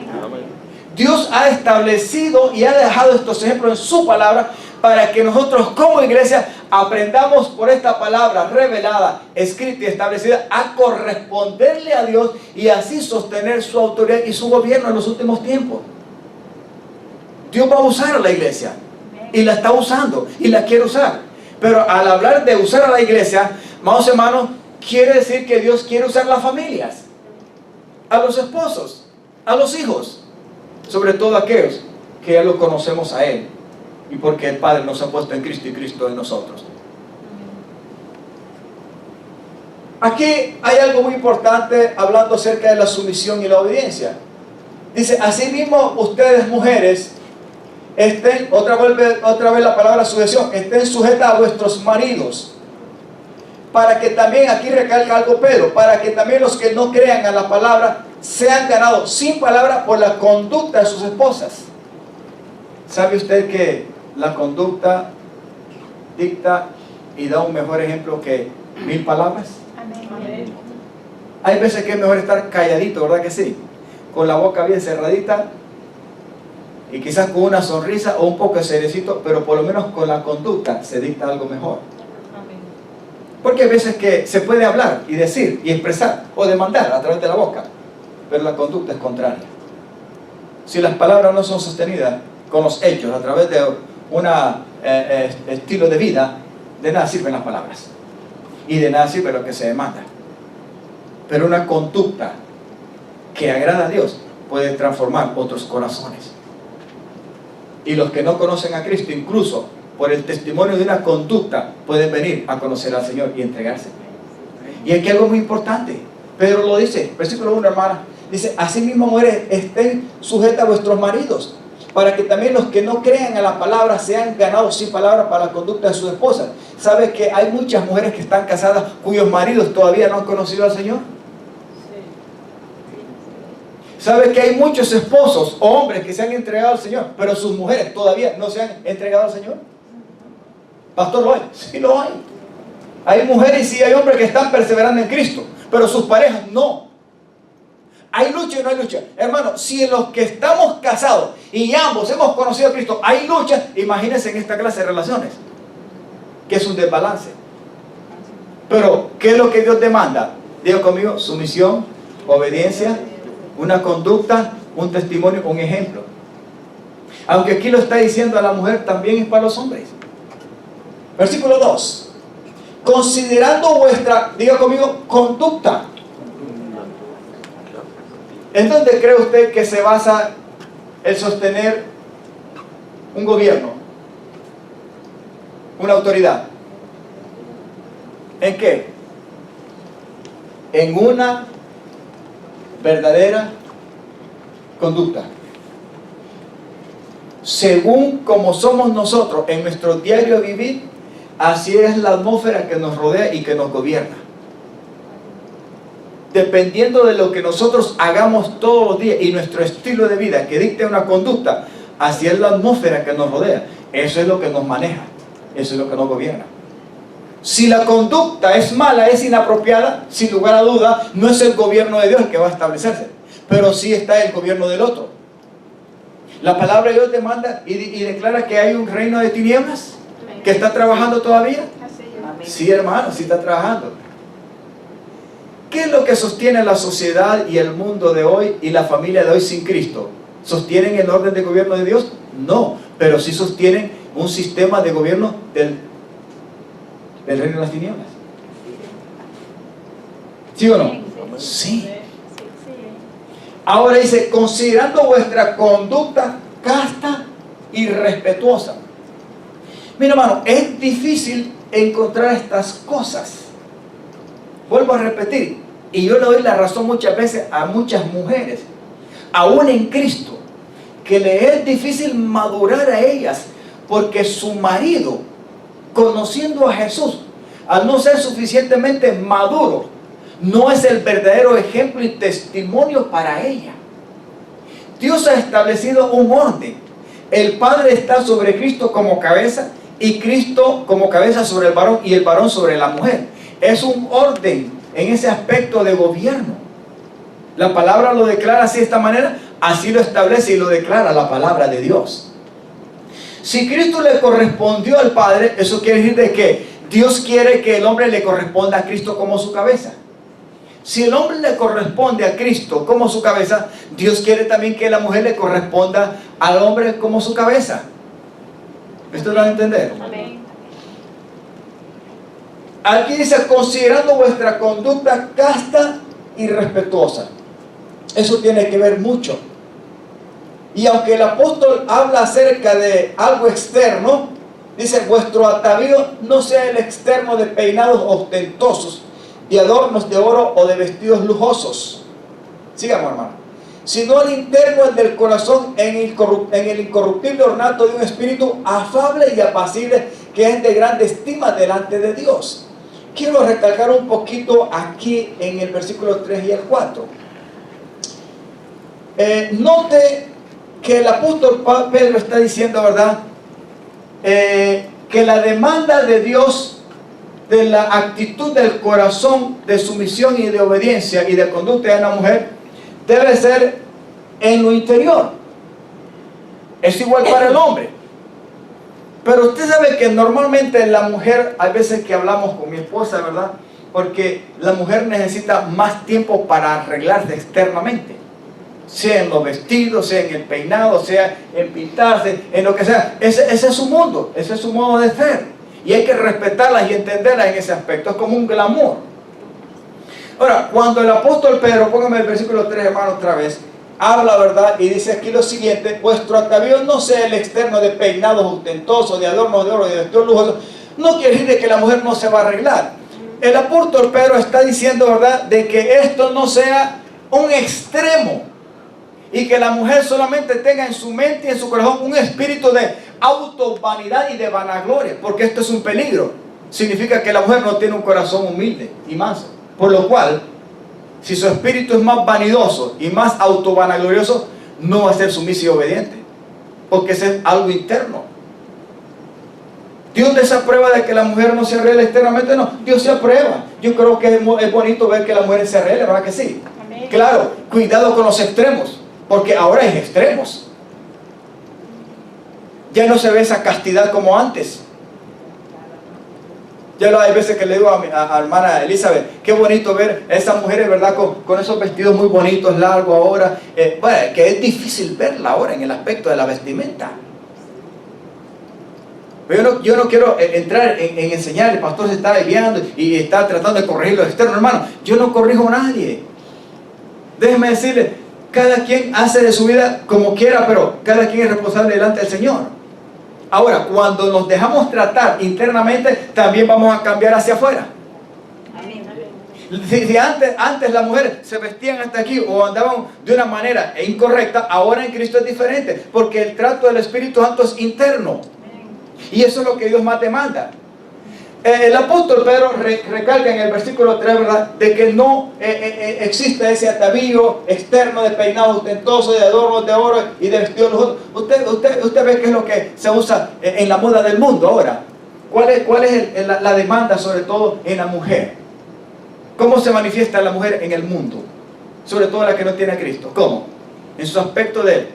Dios ha establecido y ha dejado estos ejemplos en su palabra para que nosotros como iglesia aprendamos por esta palabra revelada, escrita y establecida a corresponderle a Dios y así sostener su autoridad y su gobierno en los últimos tiempos. Dios va a usar a la iglesia y la está usando y la quiere usar. Pero al hablar de usar a la iglesia, amados hermanos, quiere decir que Dios quiere usar las familias, a los esposos, a los hijos, sobre todo aquellos que ya lo conocemos a Él y porque el Padre nos ha puesto en Cristo y Cristo en nosotros. Aquí hay algo muy importante hablando acerca de la sumisión y la obediencia. Dice, asimismo ustedes mujeres estén, otra vez la palabra sujeción, estén sujetas a vuestros maridos, para que también, aquí recalca algo Pedro, para que también los que no crean a la palabra sean ganados sin palabra por la conducta de sus esposas. ¿Sabe usted que la conducta dicta y da un mejor ejemplo que 1000 palabras? Amén. Hay veces que es mejor estar calladito, ¿verdad que sí? Con la boca bien cerradita y quizás con una sonrisa o un poco de cerecito, pero por lo menos con la conducta se dicta algo mejor. Porque hay veces que se puede hablar y decir y expresar o demandar a través de la boca, pero la conducta es contraria. Si las palabras no son sostenidas con los hechos a través de un estilo de vida, de nada sirven las palabras y de nada sirve lo que se demanda. Pero una conducta que agrada a Dios puede transformar otros corazones. Y los que no conocen a Cristo, incluso por el testimonio de una conducta, pueden venir a conocer al Señor y entregarse. Y aquí algo muy importante, Pedro lo dice, versículo 1, hermana, dice, asimismo mujeres, estén sujetas a vuestros maridos, para que también los que no crean a la palabra sean ganados sin palabra para la conducta de sus esposas. ¿Sabe que hay muchas mujeres que están casadas cuyos maridos todavía no han conocido al Señor? ¿Sabe que hay muchos esposos o hombres que se han entregado al Señor, pero sus mujeres todavía no se han entregado al Señor? Pastor, ¿lo hay? Sí, lo hay. Hay mujeres y hay hombres que están perseverando en Cristo, pero sus parejas no. Hay lucha y no hay lucha. Hermano, si en los que estamos casados y ambos hemos conocido a Cristo hay lucha, imagínense en esta clase de relaciones, que es un desbalance. Pero, ¿qué es lo que Dios demanda? Diga conmigo, sumisión, obediencia, una conducta, un testimonio, un ejemplo. Aunque aquí lo está diciendo a la mujer, también es para los hombres. Versículo 2. Considerando vuestra, diga conmigo, conducta. ¿En dónde cree usted que se basa el sostener un gobierno? Una autoridad. ¿En qué? En una verdadera conducta. Según como somos nosotros en nuestro diario vivir, así es la atmósfera que nos rodea y que nos gobierna. dependiendo de lo que nosotros hagamos todos los días y nuestro estilo de vida que dicte una conducta, así es la atmósfera que nos rodea. Eso es lo que nos maneja, eso es lo que nos gobierna. Si la conducta es mala, es inapropiada, sin lugar a duda, no es el gobierno de Dios el que va a establecerse, pero sí está el gobierno del otro. La palabra de Dios demanda y declara que hay un reino de tinieblas que está trabajando todavía. Sí, hermano, sí está trabajando. ¿Qué es lo que sostiene la sociedad y el mundo de hoy y la familia de hoy sin Cristo? ¿Sostienen el orden de gobierno de Dios? No, pero sí sostienen un sistema de gobierno del reino de las tinieblas. ¿Sí o no? Sí. Ahora dice, considerando vuestra conducta casta y respetuosa. Mira, hermano, es difícil encontrar estas cosas. Vuelvo a repetir, y yo le doy la razón muchas veces a muchas mujeres, aún en Cristo, que le es difícil madurar a ellas, porque su marido, conociendo a Jesús, al no ser suficientemente maduro, no es el verdadero ejemplo y testimonio para ella. Dios ha establecido un orden. El Padre está sobre Cristo como cabeza, y Cristo como cabeza sobre el varón, y el varón sobre la mujer. Es un orden en ese aspecto de gobierno. La palabra lo declara así de esta manera, así lo establece y lo declara la palabra de Dios. Si Cristo le correspondió al Padre, eso quiere decir de que Dios quiere que el hombre le corresponda a Cristo como su cabeza. Si el hombre le corresponde a Cristo como su cabeza, Dios quiere también que la mujer le corresponda al hombre como su cabeza. ¿Esto lo van a entender? Amén. Aquí dice, considerando vuestra conducta casta y respetuosa. Eso tiene que ver mucho. Y aunque el apóstol habla acerca de algo externo, dice, vuestro atavío no sea el externo de peinados ostentosos, de adornos de oro o de vestidos lujosos. Sigamos, hermano. Sino el interno, el del corazón, en el incorruptible ornato de un espíritu afable y apacible, que es de grande estima delante de Dios. Quiero recalcar un poquito aquí en el versículo 3 y el 4. Note que el apóstol Pedro está diciendo, ¿verdad? Que la demanda de Dios de la actitud del corazón de sumisión y de obediencia y de conducta de una mujer debe ser en lo interior. Es igual para el hombre. Pero usted sabe que normalmente la mujer, hay veces que hablamos con mi esposa, ¿verdad? Porque la mujer necesita más tiempo para arreglarse externamente. Sea en los vestidos, sea en el peinado, sea en pintarse, en lo que sea. Ese es su mundo, ese es su modo de ser. Y hay que respetarlas y entenderlas en ese aspecto. Es como un glamour. Ahora, cuando el apóstol Pedro, póngame el versículo 3, hermano, otra vez, habla, ¿verdad? Y dice aquí lo siguiente: vuestro atavío no sea el externo de peinados ostentosos, de adornos de oro, de vestidos lujosos. No quiere decir de que la mujer no se va a arreglar. El apóstol Pedro está diciendo, ¿verdad?, de que esto no sea un extremo, y que la mujer solamente tenga en su mente y en su corazón un espíritu de autovanidad y de vanagloria, porque esto es un peligro. Significa que la mujer no tiene un corazón humilde y manso, por lo cual, si su espíritu es más vanidoso y más autovanaglorioso, no va a ser sumisa y obediente, porque eso es algo interno. Dios desaprueba de que la mujer no se arregle externamente, no, Dios se aprueba. Yo creo que es bonito ver que la mujer se arregle, ¿verdad que sí? Amén. Claro, cuidado con los extremos, porque ahora hay extremos. Ya no se ve esa castidad como antes. Ya hay veces que le digo a hermana Elizabeth, qué bonito ver a esas mujeres, ¿verdad?, con esos vestidos muy bonitos, largos ahora. Bueno, que es difícil verla ahora en el aspecto de la vestimenta. Pero yo no quiero entrar en enseñar. El pastor se está guiando y está tratando de corregir lo externo, hermano. Yo no corrijo a nadie. Déjeme decirle, cada quien hace de su vida como quiera, pero cada quien es responsable delante del Señor. Ahora, cuando nos dejamos tratar internamente, también vamos a cambiar hacia afuera. Amén. Si antes las mujeres se vestían hasta aquí o andaban de una manera incorrecta, ahora en Cristo es diferente, porque el trato del Espíritu Santo es interno. Y eso es lo que Dios más demanda. El apóstol Pedro recalca en el versículo 3, ¿verdad?, de que no existe ese atavío externo de peinado ostentoso, de adornos de oro y de vestidos lujosos. Usted ve qué es lo que se usa en la moda del mundo ahora. ¿Cuál es la demanda, sobre todo en la mujer? ¿Cómo se manifiesta la mujer en el mundo? Sobre todo la que no tiene a Cristo. ¿Cómo? En su aspecto de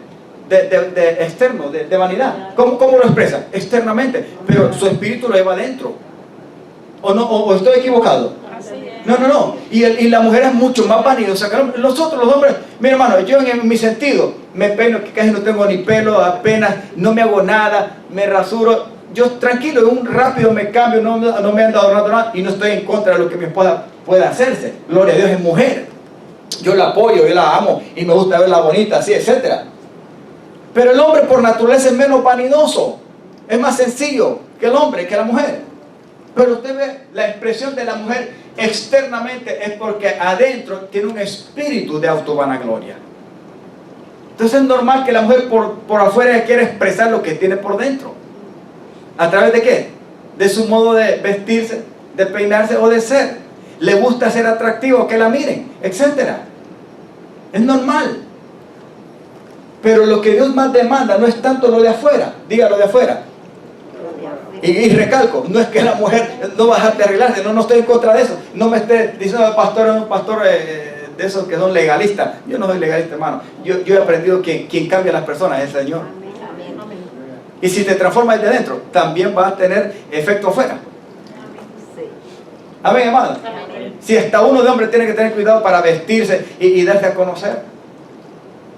externo, de vanidad. ¿Cómo lo expresa? Externamente. Pero su espíritu lo lleva adentro. ¿O no? ¿O estoy equivocado? No. Y la mujer es mucho más vanidosa que nosotros los hombres. Mi hermano, yo en mi sentido me peino, que casi no tengo ni pelo, apenas, no me hago nada, me rasuro. Yo tranquilo, un rápido me cambio, no me ando adornando nada y no estoy en contra de lo que mi esposa pueda hacerse. Gloria a Dios, es mujer. Yo la apoyo, yo la amo y me gusta verla bonita, así, etc. Pero el hombre por naturaleza es menos vanidoso, es más sencillo que el hombre, que la mujer. Pero usted ve la expresión de la mujer externamente es porque adentro tiene un espíritu de autovanagloria. Entonces es normal que la mujer por afuera quiera expresar lo que tiene por dentro. ¿A través de qué? De su modo de vestirse, de peinarse o de ser. Le gusta ser atractivo, que la miren, etc. Es normal. Pero lo que Dios más demanda no es tanto lo de afuera. Dígalo de afuera. Y recalco, no es que la mujer no va a dejar de arreglarse, no estoy en contra de eso. No me esté diciendo pastor, es un pastor de esos que son legalistas. Yo no soy legalista, hermano. Yo he aprendido que quien cambia a las personas es el Señor. Y si te transformas desde dentro, también va a tener efecto afuera. Amén, hermano. Si hasta uno de hombre tiene que tener cuidado para vestirse y darse a conocer.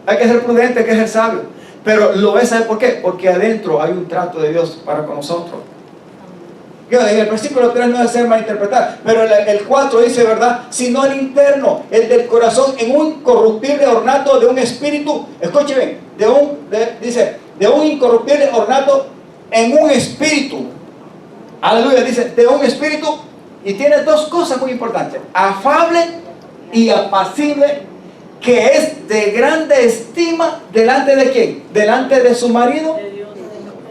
Hay que ser prudente, hay que ser sabio. Pero lo ves, ¿sabe por qué? Porque adentro hay un trato de Dios para con nosotros. En el versículo 3 no debe ser malinterpretado, pero el 4 dice, ¿verdad? Sino el interno, el del corazón, en un incorruptible ornato de un espíritu. Escuchen bien, dice, de un incorruptible ornato en un espíritu. Aleluya, dice, de un espíritu. Y tiene dos cosas muy importantes: afable y apacible, que es de grande estima. ¿Delante de quién? ¿Delante de su marido? De Dios.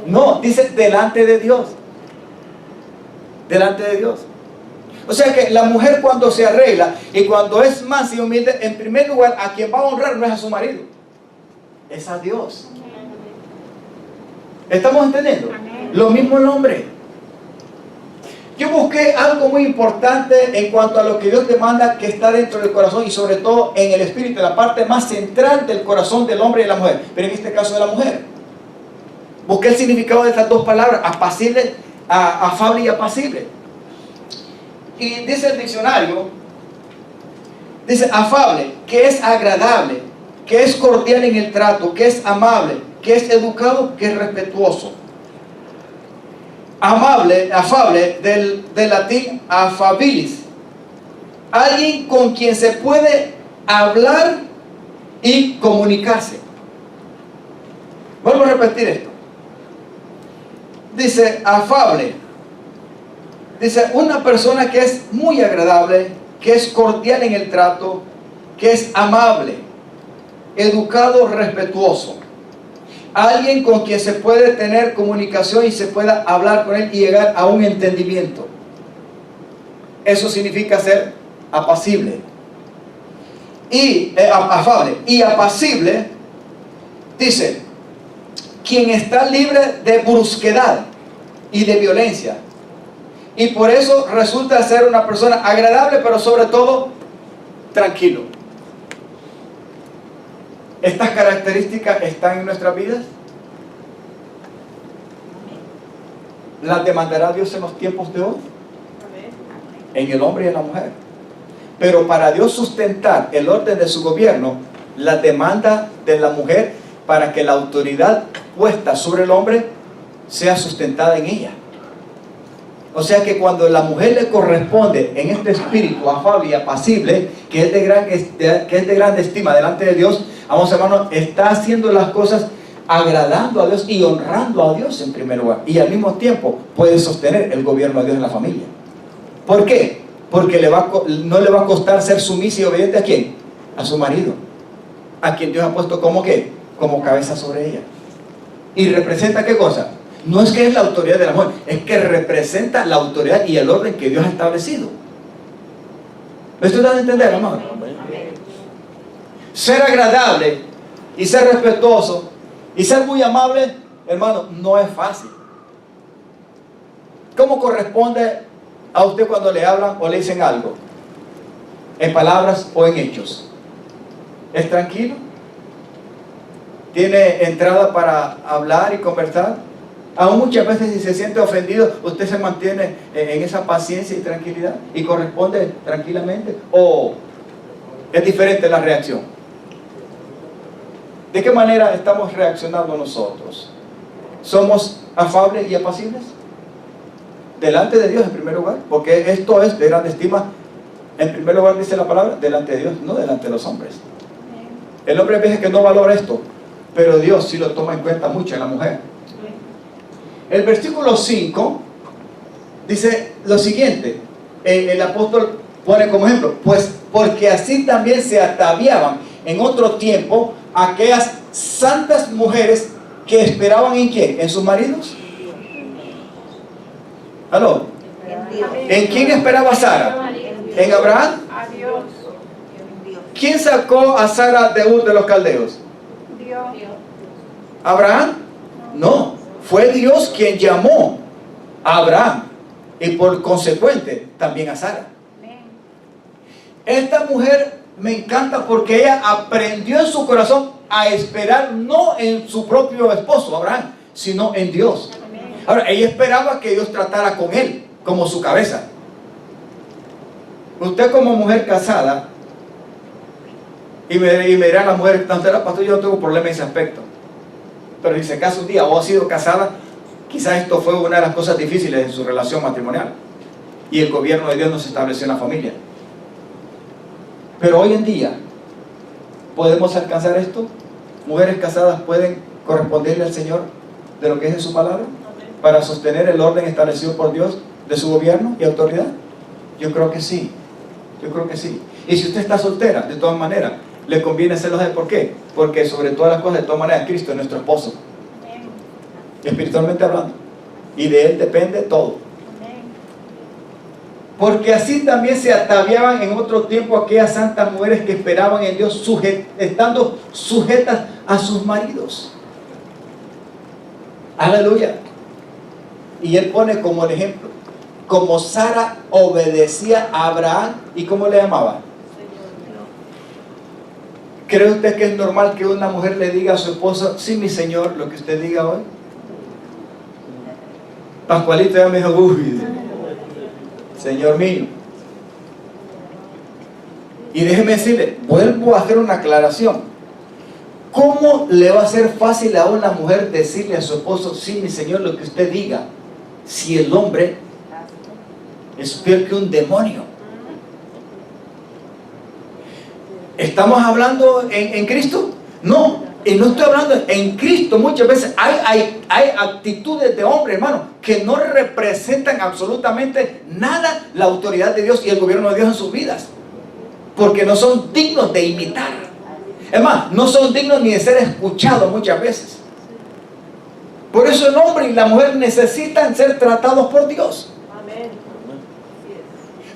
No, dice delante de Dios. Delante de Dios. O sea que la mujer, cuando se arregla y cuando es mansa y humilde, en primer lugar a quien va a honrar no es a su marido, es a Dios. ¿Estamos entendiendo? Lo mismo el hombre. Yo busqué algo muy importante en cuanto a lo que Dios demanda, que está dentro del corazón y sobre todo en el espíritu, la parte más central del corazón del hombre y de la mujer, pero en este caso de la mujer. Busqué el significado de estas dos palabras, apacible, afable y apacible. Y dice el diccionario, dice afable, que es agradable, que es cordial en el trato, que es amable, que es educado, que es respetuoso. Amable, afable, del latín affabilis, alguien con quien se puede hablar y comunicarse. Vuelvo a repetir esto. Dice afable, dice una persona que es muy agradable, que es cordial en el trato, que es amable, educado, respetuoso. Alguien con quien se puede tener comunicación y se pueda hablar con él y llegar a un entendimiento. Eso significa ser apacible. Y afable. Y apacible, dice, quien está libre de brusquedad y de violencia. Y por eso resulta ser una persona agradable, pero sobre todo tranquilo. ¿Estas características están en nuestras vidas? ¿Las demandará Dios en los tiempos de hoy? En el hombre y en la mujer. Pero para Dios sustentar el orden de su gobierno, la demanda de la mujer para que la autoridad puesta sobre el hombre sea sustentada en ella. O sea que cuando la mujer le corresponde en este espíritu afable y apacible, que es de gran estima delante de Dios, vamos, hermanos, está haciendo las cosas agradando a Dios y honrando a Dios en primer lugar, y al mismo tiempo puede sostener el gobierno de Dios en la familia. ¿Por qué? Porque no le va a costar ser sumisa y obediente. ¿A quién? A su marido, a quien Dios ha puesto como ¿qué? Como cabeza sobre ella. ¿Y representa qué cosa? No es que es la autoridad de la mujer, es que representa la autoridad y el orden que Dios ha establecido. ¿Me estoy dando a entender, hermano? Ser agradable y ser respetuoso y ser muy amable, hermano, no es fácil. ¿Cómo corresponde a usted cuando le hablan o le dicen algo? ¿En palabras o en hechos? ¿Es tranquilo? ¿Tiene entrada para hablar y conversar? Aún muchas veces si se siente ofendido, usted se mantiene en esa paciencia y tranquilidad y corresponde tranquilamente, o es diferente la reacción. ¿De qué manera estamos reaccionando nosotros? ¿Somos afables y apacibles? Delante de Dios en primer lugar, porque esto es de gran estima. En primer lugar dice la palabra, delante de Dios, no delante de los hombres. El hombre dice que no valora esto, pero Dios sí lo toma en cuenta mucho en la mujer. El versículo 5 dice lo siguiente, el apóstol pone como ejemplo, pues porque así también se ataviaban en otro tiempo aquellas santas mujeres que esperaban ¿en quién? ¿En sus maridos? ¿Aló? ¿En quién esperaba Sara? ¿En Abraham? ¿Quién sacó a Sara de Ur de los caldeos? ¿Abraham? No, fue Dios quien llamó a Abraham y por consecuente también a Sara. Esta mujer me encanta porque ella aprendió en su corazón a esperar no en su propio esposo Abraham, sino en Dios. Ahora, ella esperaba que Dios tratara con él como su cabeza. Usted como mujer casada, y me dirán las mujeres, no, pastor, yo no tengo problema en ese aspecto. Pero si se casa un día o ha sido casada, quizás esto fue una de las cosas difíciles en su relación matrimonial. Y el gobierno de Dios no se estableció en la familia. Pero hoy en día, ¿podemos alcanzar esto? ¿Mujeres casadas pueden corresponderle al Señor de lo que es en su palabra? Para sostener el orden establecido por Dios de su gobierno y autoridad. Yo creo que sí. Yo creo que sí. Y si usted está soltera, de todas maneras, le conviene hacerlo. ¿Por qué? Porque sobre todas las cosas, de todas maneras, Cristo es nuestro esposo. Espiritualmente hablando. Y de Él depende todo. Porque así también se ataviaban en otro tiempo aquellas santas mujeres que esperaban en Dios, estando sujetas a sus maridos. Aleluya. Y Él pone como el ejemplo, como Sara obedecía a Abraham, ¿y cómo le llamaba? ¿Cree usted que es normal que una mujer le diga a su esposo, sí, mi señor, lo que usted diga hoy? Pascualito ya me dijo, uy, Señor mío. Y déjeme decirle, vuelvo a hacer una aclaración. ¿Cómo le va a ser fácil a una mujer decirle a su esposo, sí, mi señor, lo que usted diga, si el hombre es peor que un demonio? ¿Estamos hablando en Cristo? No, y no estoy hablando en Cristo. Muchas veces hay actitudes de hombre, hermano, que no representan absolutamente nada la autoridad de Dios y el gobierno de Dios en sus vidas, porque no son dignos de imitar. Es más, no son dignos ni de ser escuchados muchas veces. Por eso el hombre y la mujer necesitan ser tratados por Dios.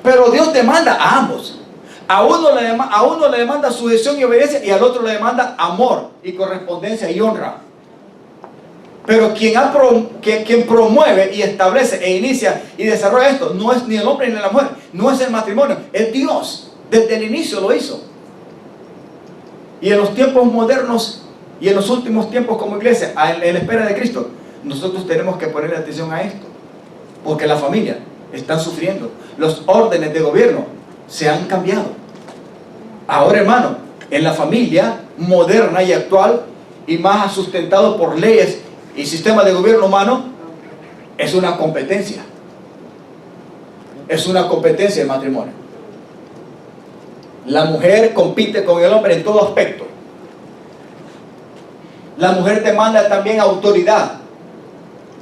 Pero Dios demanda a ambos. A uno le demanda sujeción y obediencia, y al otro le demanda amor y correspondencia y honra. Pero quien promueve y establece e inicia y desarrolla esto no es ni el hombre ni la mujer, no es el matrimonio, es Dios. Desde el inicio lo hizo. Y en los tiempos modernos y en los últimos tiempos como iglesia, en la espera de Cristo, nosotros tenemos que poner atención a esto, porque la familia está sufriendo. Los órdenes de gobierno se han cambiado. Ahora, hermano, en la familia moderna y actual, y más sustentado por leyes y sistemas de gobierno humano, es una competencia. Es una competencia el matrimonio. La mujer compite con el hombre en todo aspecto. La mujer demanda también autoridad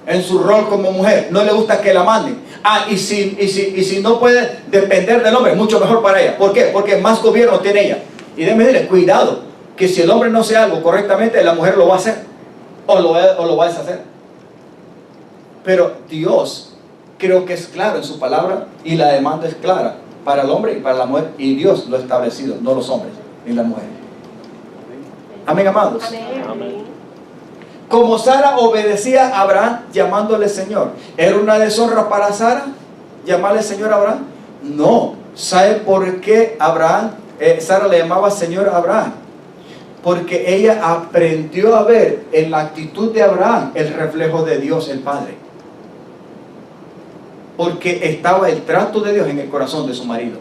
en su rol como mujer. No le gusta que la manden. Y si no puede depender del hombre, mucho mejor para ella. ¿Por qué? Porque más gobierno tiene ella. Y déjeme decirle, cuidado, que si el hombre no hace algo correctamente, la mujer lo va a hacer o lo va a deshacer. Pero Dios creo que es claro en su palabra y la demanda es clara para el hombre y para la mujer, y Dios lo ha establecido, no los hombres ni las mujeres. Amén, amados. Amén. Como Sara obedecía a Abraham llamándole Señor, ¿era una deshonra para Sara llamarle Señor a Abraham? No. ¿Sabe por qué Sara le llamaba Señor a Abraham? Porque ella aprendió a ver en la actitud de Abraham el reflejo de Dios el Padre. Porque estaba el trato de Dios en el corazón de su marido.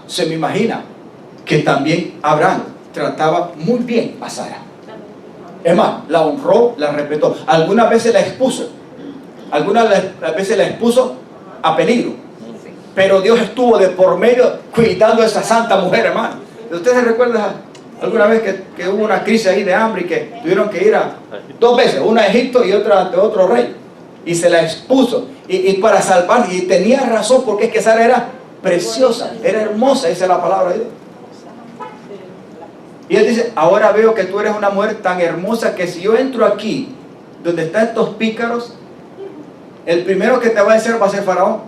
Se me imagina que también Abraham trataba muy bien a Sara. Es más, la honró, la respetó. Algunas veces la expuso. Algunas veces la expuso a peligro. Pero Dios estuvo de por medio cuidando a esa santa mujer, hermano. ¿Ustedes se recuerdan alguna vez que hubo una crisis ahí de hambre y que tuvieron que ir dos veces, una a Egipto y otra ante otro rey? Y se la expuso. Y para salvar, y tenía razón, porque es que Sara era preciosa, era hermosa, esa es la palabra de Dios. Y él dice, ahora veo que tú eres una mujer tan hermosa que si yo entro aquí, donde están estos pícaros, el primero que te va a decir va a ser Faraón.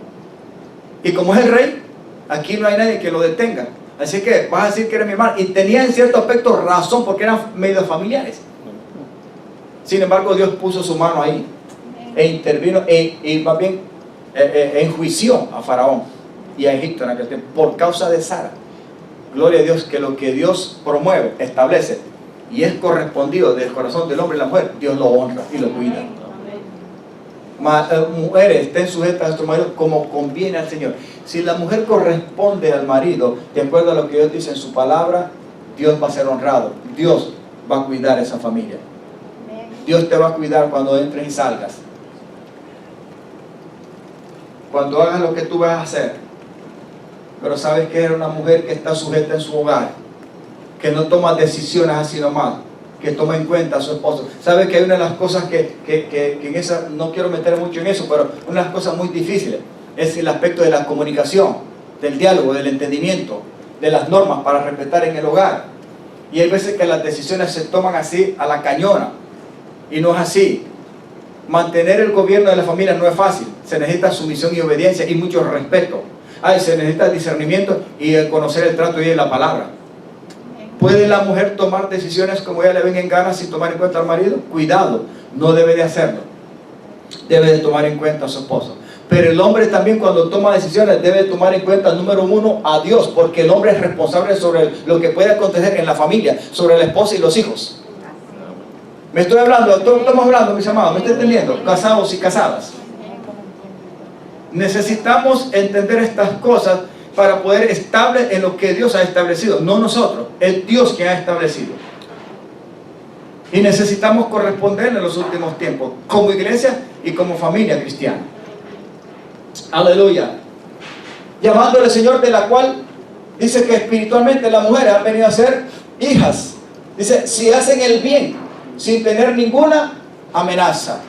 Y como es el rey, aquí no hay nadie que lo detenga. Así que vas a decir que eres mi hermano. Y tenía en cierto aspecto razón, porque eran medio familiares. Sin embargo, Dios puso su mano ahí e intervino y más bien enjuició a Faraón y a Egipto en aquel tiempo por causa de Sara. Gloria a Dios, que lo que Dios promueve, establece y es correspondido del corazón del hombre y la mujer, Dios lo honra y lo cuida. Mujeres, estén sujetas a nuestro marido como conviene al Señor. Si la mujer corresponde al marido de acuerdo a lo que Dios dice en su palabra, Dios va a ser honrado. Dios va a cuidar a esa familia. Dios te va a cuidar cuando entres y salgas. Cuando hagas lo que tú vas a hacer. Pero sabes que eres una mujer que está sujeta en su hogar, que no toma decisiones así nomás, que toma en cuenta a su esposo. Sabes que hay una de las cosas que en esa, no quiero meter mucho en eso, pero una de las cosas muy difíciles es el aspecto de la comunicación, del diálogo, del entendimiento, de las normas para respetar en el hogar. Y hay veces que las decisiones se toman así a la cañona, y no es así. Mantener el gobierno de la familia no es fácil, se necesita sumisión y obediencia y mucho respeto. Se necesita discernimiento y el conocer el trato y de la palabra. ¿Puede la mujer tomar decisiones como ella le venga en gana sin tomar en cuenta al marido? Cuidado, no debe de hacerlo. Debe de tomar en cuenta a su esposo. Pero el hombre también, cuando toma decisiones, debe tomar en cuenta, número uno, a Dios, porque el hombre es responsable sobre lo que puede acontecer en la familia, sobre la esposa y los hijos. ¿Me estoy hablando? Estamos hablando, mis amados, ¿me está entendiendo? Casados y casadas. Necesitamos entender estas cosas para poder establecer en lo que Dios ha establecido, no nosotros, es Dios quien ha establecido. Y necesitamos corresponder en los últimos tiempos, como iglesia y como familia cristiana. Aleluya. Llamándole Señor, de la cual dice que espiritualmente las mujeres han venido a ser hijas. Dice, si hacen el bien, sin tener ninguna amenaza.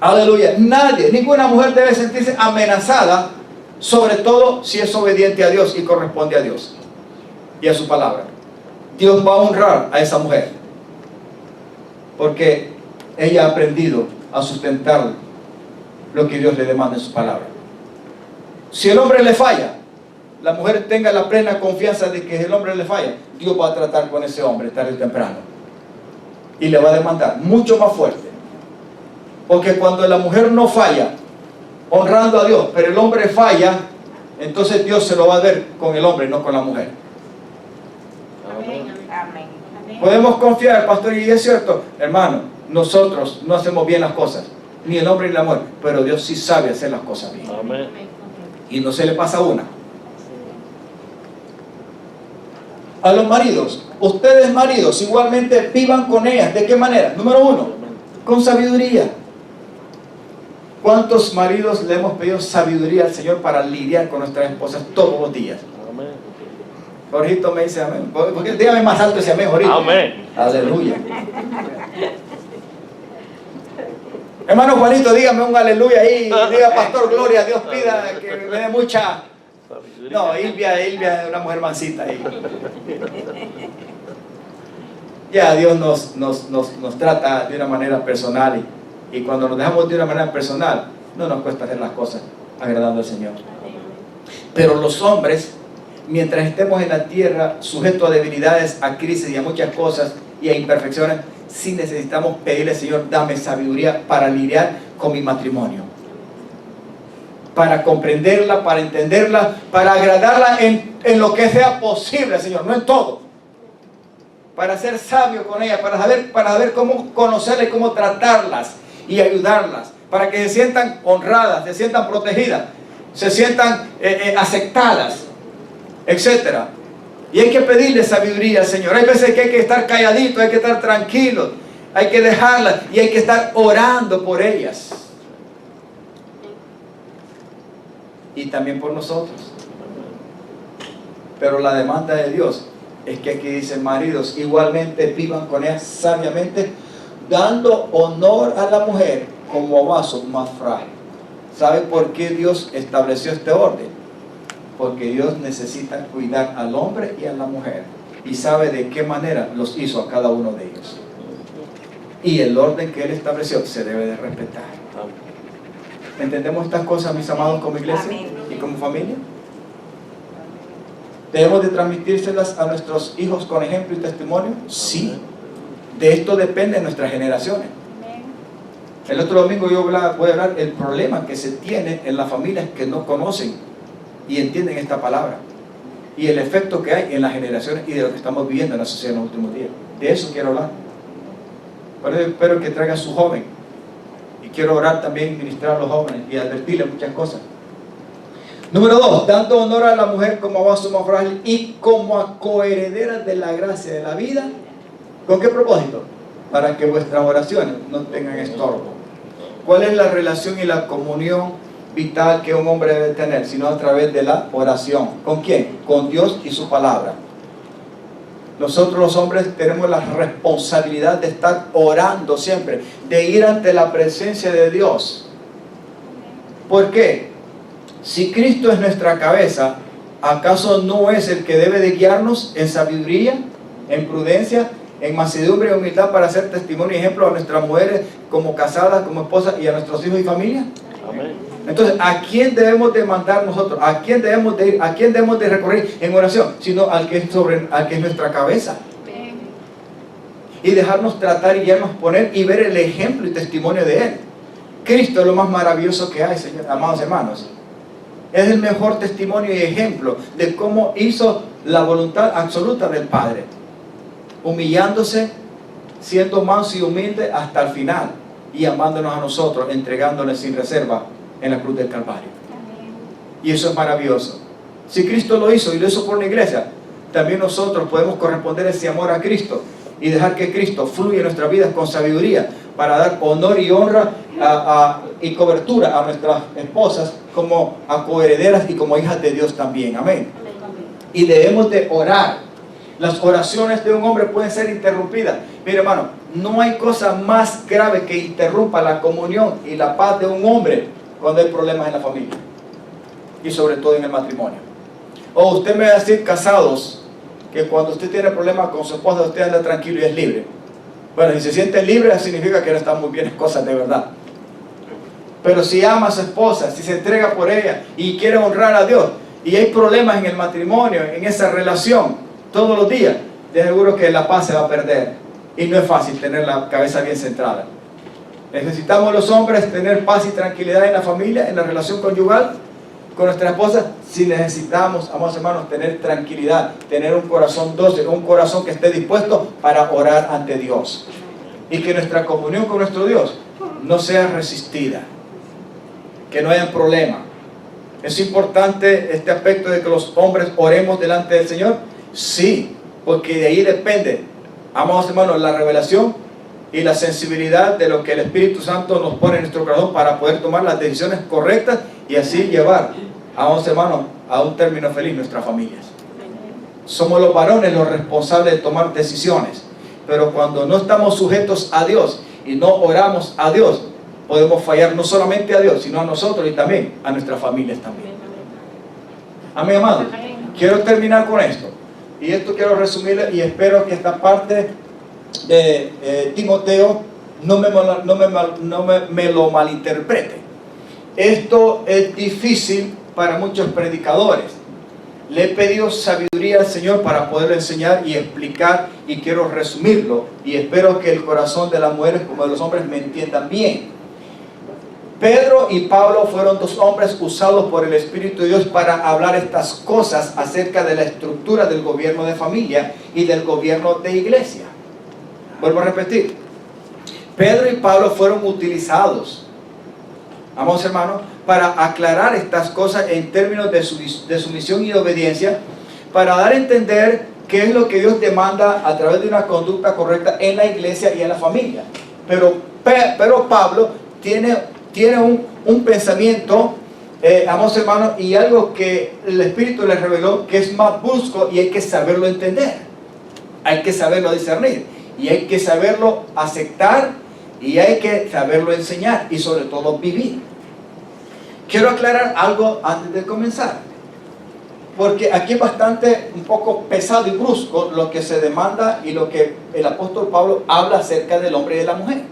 Aleluya. Nadie, ninguna mujer debe sentirse amenazada, sobre todo si es obediente a Dios y corresponde a Dios y a su palabra. Dios va a honrar a esa mujer porque ella ha aprendido a sustentar lo que Dios le demanda en su palabra. Si el hombre le falla, la mujer tenga la plena confianza de que el hombre le falla, Dios va a tratar con ese hombre tarde o temprano y le va a demandar mucho más fuerte. Porque cuando la mujer no falla, honrando a Dios, pero el hombre falla, entonces Dios se lo va a ver con el hombre, no con la mujer. Amén. Amén. Podemos confiar, pastor, y es cierto, hermano, nosotros no hacemos bien las cosas, ni el hombre ni la mujer, pero Dios sí sabe hacer las cosas bien. Amén. Y no se le pasa una. A los maridos, ustedes maridos, igualmente vivan con ellas. ¿De qué manera? Número uno, con sabiduría. ¿Cuántos maridos le hemos pedido sabiduría al Señor para lidiar con nuestras esposas todos los días? Amén. Jorgito me dice amén. Porque dígame más alto ese amén, Jorgito. Amén. Aleluya. Hermano Juanito, dígame un aleluya ahí. Diga, pastor, gloria a Dios, pida que me dé mucha. No, Ilvia es una mujer mansita ahí. Ya Dios nos trata de una manera personal Y cuando nos dejamos de una manera personal, no nos cuesta hacer las cosas agradando al Señor. Pero los hombres, mientras estemos en la tierra, sujetos a debilidades, a crisis y a muchas cosas y a imperfecciones, sí necesitamos pedirle al Señor, dame sabiduría para lidiar con mi matrimonio, para comprenderla, para entenderla, para agradarla en lo que sea posible, Señor, no en todo, para ser sabio con ella, para saber cómo conocerla y cómo tratarlas y ayudarlas, para que se sientan honradas, se sientan protegidas, se sientan aceptadas, etcétera. Y hay que pedirle sabiduría al Señor. Hay veces que hay que estar calladitos, hay que estar tranquilos, hay que dejarlas y hay que estar orando por ellas. Y también por nosotros. Pero la demanda de Dios es que aquí dice, maridos, igualmente vivan con ellas sabiamente, dando honor a la mujer como vaso más frágil. ¿Sabe por qué Dios estableció este orden? Porque Dios necesita cuidar al hombre y a la mujer. Y sabe de qué manera los hizo a cada uno de ellos. Y el orden que Él estableció se debe de respetar. ¿Entendemos estas cosas, mis amados, como iglesia y como familia? ¿Debemos de transmitírselas a nuestros hijos con ejemplo y testimonio? Sí. De esto dependen nuestras generaciones. El otro domingo voy a hablar del problema que se tiene en las familias que no conocen y entienden esta palabra y el efecto que hay en las generaciones y de lo que estamos viviendo en la sociedad en los últimos días. De eso quiero hablar. Por eso espero que traigan a su joven, y quiero orar también, ministrar a los jóvenes y advertirles muchas cosas. Número 2, dando honor a la mujer como vaso más frágil y como a coheredera de la gracia de la vida. ¿Con qué propósito? Para que vuestras oraciones no tengan estorbo. ¿Cuál es la relación y la comunión vital que un hombre debe tener? Sino a través de la oración. ¿Con quién? Con Dios y su palabra. Nosotros los hombres tenemos la responsabilidad de estar orando siempre, de ir ante la presencia de Dios. ¿Por qué? Si Cristo es nuestra cabeza, ¿acaso no es el que debe de guiarnos en sabiduría, en prudencia, en mansedumbre y humildad para hacer testimonio y ejemplo a nuestras mujeres como casadas, como esposas y a nuestros hijos y familia? Amén. Entonces, ¿a quién debemos de mandar nosotros? ¿A quién debemos de ir? ¿A quién debemos de recurrir en oración? Sino al que es nuestra cabeza. Amén. Y dejarnos tratar y guiarnos, poner y ver el ejemplo y testimonio de Él. Cristo es lo más maravilloso que hay, Señor, amados hermanos. Es el mejor testimonio y ejemplo de cómo hizo la voluntad absoluta del Padre, humillándose, siendo manso y humilde hasta el final y amándonos a nosotros, entregándonos sin reserva en la cruz del Calvario. Y eso es maravilloso. Si Cristo lo hizo y lo hizo por la iglesia, también nosotros podemos corresponder ese amor a Cristo y dejar que Cristo fluya en nuestras vidas con sabiduría para dar honor y honra y cobertura a nuestras esposas como a coherederas y como hijas de Dios también. Amén. Y debemos de orar. Las oraciones de un hombre pueden ser interrumpidas. Mire, hermano, no hay cosa más grave que interrumpa la comunión y la paz de un hombre cuando hay problemas en la familia y sobre todo en el matrimonio. O usted me va a decir, casados, que cuando usted tiene problemas con su esposa usted anda tranquilo y es libre. Bueno, si se siente libre significa que no están muy bien las cosas de verdad. Pero si ama a su esposa, si se entrega por ella y quiere honrar a Dios y hay problemas en el matrimonio, en esa relación todos los días, de seguro que la paz se va a perder y no es fácil tener la cabeza bien centrada. Necesitamos los hombres tener paz y tranquilidad en la familia, en la relación conyugal con nuestra esposa. Si necesitamos, amados hermanos, tener tranquilidad, tener un corazón dócil, un corazón que esté dispuesto para orar ante Dios y que nuestra comunión con nuestro Dios no sea resistida, que no haya problema. Es importante este aspecto de que los hombres oremos delante del Señor. Sí, porque de ahí depende, amados hermanos, la revelación y la sensibilidad de lo que el Espíritu Santo nos pone en nuestro corazón para poder tomar las decisiones correctas y así llevar, amados hermanos, a un término feliz nuestras familias. Somos los varones los responsables de tomar decisiones, pero cuando no estamos sujetos a Dios y no oramos a Dios, podemos fallar no solamente a Dios, sino a nosotros y también a nuestras familias también. Amén, amados. Quiero terminar con esto. Y esto quiero resumirlo y espero que esta parte de Timoteo me lo malinterprete. Esto es difícil para muchos predicadores. Le he pedido sabiduría al Señor para poderlo enseñar y explicar, y quiero resumirlo, y espero que el corazón de las mujeres como de los hombres me entiendan bien. Pedro y Pablo fueron dos hombres usados por el Espíritu de Dios para hablar estas cosas acerca de la estructura del gobierno de familia y del gobierno de iglesia. Vuelvo a repetir, Pedro y Pablo fueron utilizados, amados hermanos, para aclarar estas cosas en términos de sumisión y de obediencia, para dar a entender qué es lo que Dios demanda a través de una conducta correcta en la iglesia y en la familia. Pero Pablo tiene un pensamiento, amados hermanos, y algo que el Espíritu les reveló que es más brusco, y hay que saberlo entender, hay que saberlo discernir, y hay que saberlo aceptar, y hay que saberlo enseñar, y sobre todo vivir. Quiero aclarar algo antes de comenzar, porque aquí es un poco pesado y brusco lo que se demanda y lo que el apóstol Pablo habla acerca del hombre y de la mujer.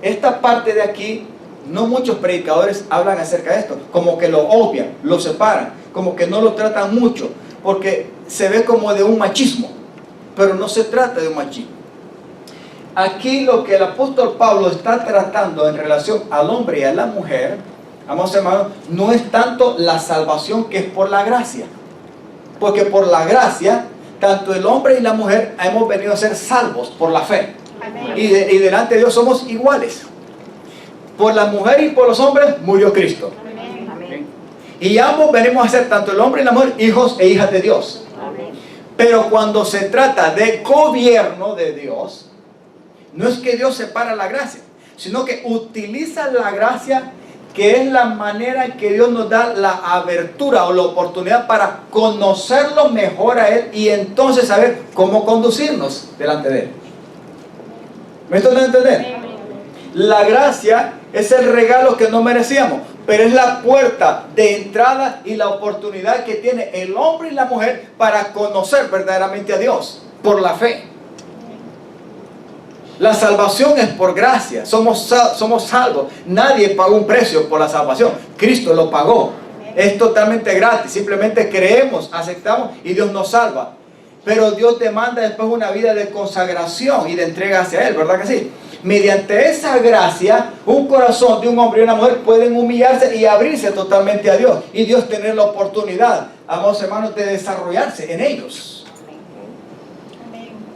Esta parte de aquí, no muchos predicadores hablan acerca de esto, como que lo obvian, lo separan, como que no lo tratan mucho, porque se ve como de un machismo, pero no se trata de un machismo. Aquí lo que el apóstol Pablo está tratando en relación al hombre y a la mujer, amados hermanos, no es tanto la salvación que es por la gracia, porque por la gracia, tanto el hombre y la mujer hemos venido a ser salvos por la fe. Y delante de Dios somos iguales. Por la mujer y por los hombres murió Cristo. Amén. Y ambos venimos a ser, tanto el hombre y la mujer, hijos e hijas de Dios. Amén. Pero cuando se trata de gobierno de Dios, no es que Dios separa la gracia, sino que utiliza la gracia, que es la manera en que Dios nos da la abertura o la oportunidad para conocerlo mejor a Él, y entonces saber cómo conducirnos delante de Él. ¿Me están dando a entender? La gracia es el regalo que no merecíamos, pero es la puerta de entrada y la oportunidad que tiene el hombre y la mujer para conocer verdaderamente a Dios por la fe. La salvación es por gracia, somos salvos. Nadie pagó un precio por la salvación, Cristo lo pagó. Es totalmente gratis, simplemente creemos, aceptamos y Dios nos salva. Pero Dios demanda después una vida de consagración y de entrega hacia Él, ¿verdad que sí? Mediante esa gracia, un corazón de un hombre y una mujer pueden humillarse y abrirse totalmente a Dios, y Dios tener la oportunidad, amados hermanos, de desarrollarse en ellos.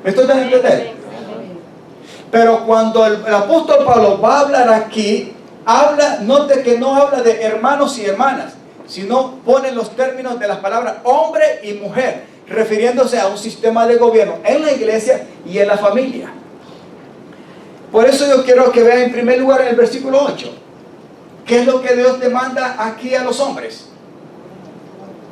¿Me estoy dando a entender? Pero cuando el apóstol Pablo va a hablar aquí, note que no habla de hermanos y hermanas, sino pone los términos de las palabras hombre y mujer, refiriéndose a un sistema de gobierno en la iglesia y en la familia. Por eso yo quiero que vean en primer lugar en el versículo 8, ¿qué es lo que Dios demanda aquí a los hombres?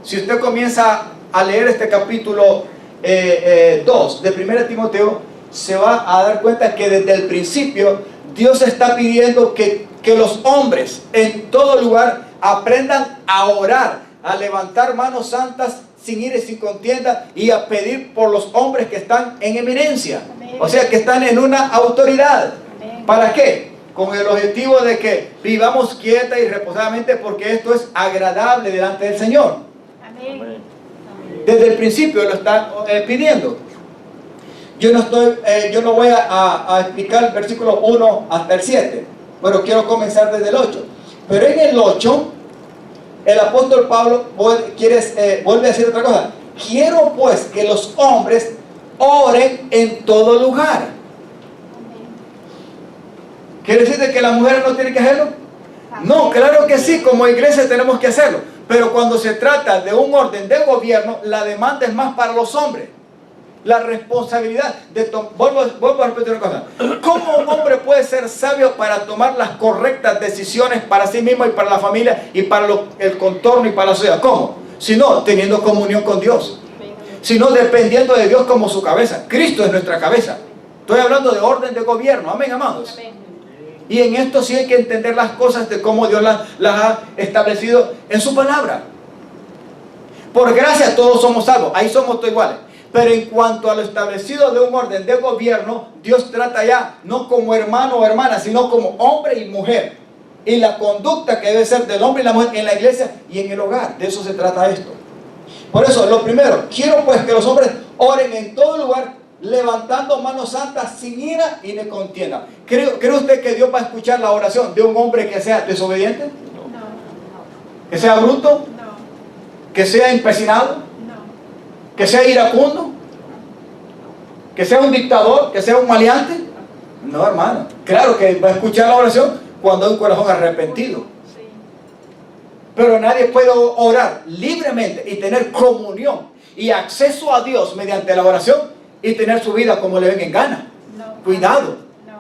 Si usted comienza a leer este capítulo 2 de 1 Timoteo, se va a dar cuenta que desde el principio Dios está pidiendo que los hombres en todo lugar aprendan a orar, a levantar manos santas sin ira y sin contienda, y a pedir por los hombres que están en eminencia. Amén. O sea, que están en una autoridad. Amén. ¿Para qué? Con el objetivo de que vivamos quieta y reposadamente, porque esto es agradable delante del Señor. Amén. Desde el principio lo están pidiendo. Yo no voy a explicar el versículo 1 hasta el 7, pero quiero comenzar desde el 8. Pero en el 8, el apóstol Pablo vuelve a decir otra cosa. Quiero pues que los hombres oren en todo lugar. ¿Quiere decir que las mujeres no tienen que hacerlo? No, claro que sí, como iglesia tenemos que hacerlo. Pero cuando se trata de un orden de gobierno, la demanda es más para los hombres. La responsabilidad de vuelvo a repetir una cosa. ¿Cómo un hombre puede ser sabio para tomar las correctas decisiones para sí mismo y para la familia y para el contorno y para la sociedad? ¿Cómo? Si no, teniendo comunión con Dios. Si no, dependiendo de Dios como su cabeza. Cristo es nuestra cabeza. Estoy hablando de orden de gobierno. Amén, amados. Y en esto sí hay que entender las cosas de cómo Dios las ha establecido en su palabra. Por gracia todos somos salvos. Ahí somos todos iguales. Pero en cuanto a lo establecido de un orden de gobierno, Dios trata ya no como hermano o hermana, sino como hombre y mujer. Y la conducta que debe ser del hombre y la mujer en la iglesia y en el hogar. De eso se trata esto. Por eso, lo primero, quiero pues que los hombres oren en todo lugar, levantando manos santas sin ira y ni contienda. ¿Cree usted que Dios va a escuchar la oración de un hombre que sea desobediente? No. ¿Que sea bruto? No. ¿Que sea empecinado? No. ¿Que sea iracundo? ¿Que sea un dictador? ¿Que sea un maleante? No, hermano. Claro que va a escuchar la oración cuando hay un corazón arrepentido. Sí. Pero nadie puede orar libremente y tener comunión y acceso a Dios mediante la oración y tener su vida como le venga en gana. No. Cuidado. No.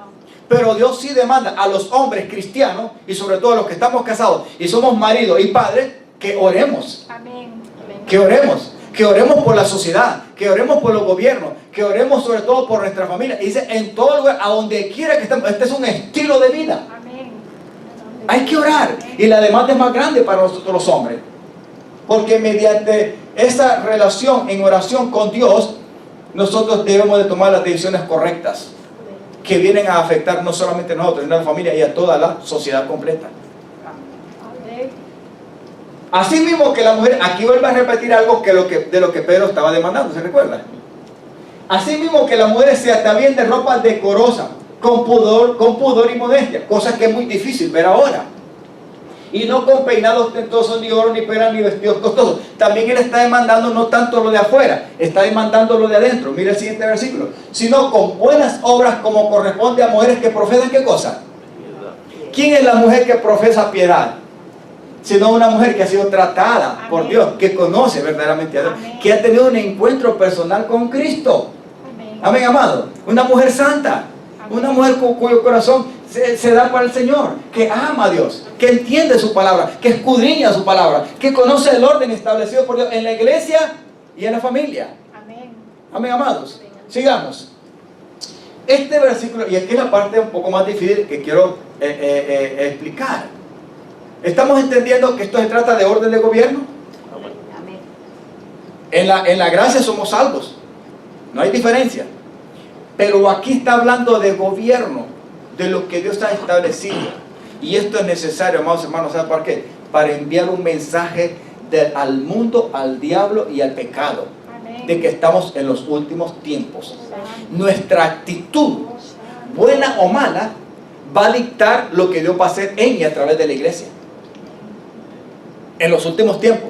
Pero Dios sí demanda a los hombres cristianos y sobre todo a los que estamos casados y somos maridos y padres que oremos. Amén. Que oremos. Que oremos por la sociedad, que oremos por los gobiernos, que oremos sobre todo por nuestra familia. Y dice, en todo lugar, a donde quiera que estemos, este es un estilo de vida. Amén. Hay que orar. Y la demanda es más grande para nosotros los hombres. Porque mediante esa relación en oración con Dios, nosotros debemos de tomar las decisiones correctas que vienen a afectar no solamente a nosotros, sino a la familia y a toda la sociedad completa. Así mismo que la mujer, aquí vuelve a repetir algo de lo que Pedro estaba demandando, ¿se recuerda? Así mismo que las mujeres se atavíen de ropa decorosa, con pudor y modestia, cosas que es muy difícil ver ahora. Y no con peinados ostentosos, ni oro, ni perlas, ni vestidos costosos. También él está demandando no tanto lo de afuera, está demandando lo de adentro. Mira el siguiente versículo. Sino con buenas obras como corresponde a mujeres que profesan ¿qué cosa? ¿Quién es la mujer que profesa piedad? Sino una mujer que ha sido tratada Amén. por Dios, que conoce verdaderamente a Dios, Amén. que ha tenido un encuentro personal con Cristo. Amén. Amén, amado. Una mujer santa, Amén. una mujer cuyo corazón se da para el Señor, que ama a Dios, que entiende su palabra, que escudriña su palabra, que conoce el orden establecido por Dios en la iglesia y en la familia. Amén. Amén, amados. Sigamos. Este versículo, y aquí es la parte un poco más difícil que quiero explicar. ¿Estamos entendiendo que esto se trata de orden de gobierno? Amén. En la gracia somos salvos. No hay diferencia. Pero aquí está hablando de gobierno, de lo que Dios ha establecido. Y esto es necesario, amados hermanos, ¿saben por qué? Para enviar un mensaje al mundo, al diablo y al pecado. Amén. De que estamos en los últimos tiempos. Nuestra actitud, buena o mala, va a dictar lo que Dios va a hacer en y a través de la iglesia. En los últimos tiempos.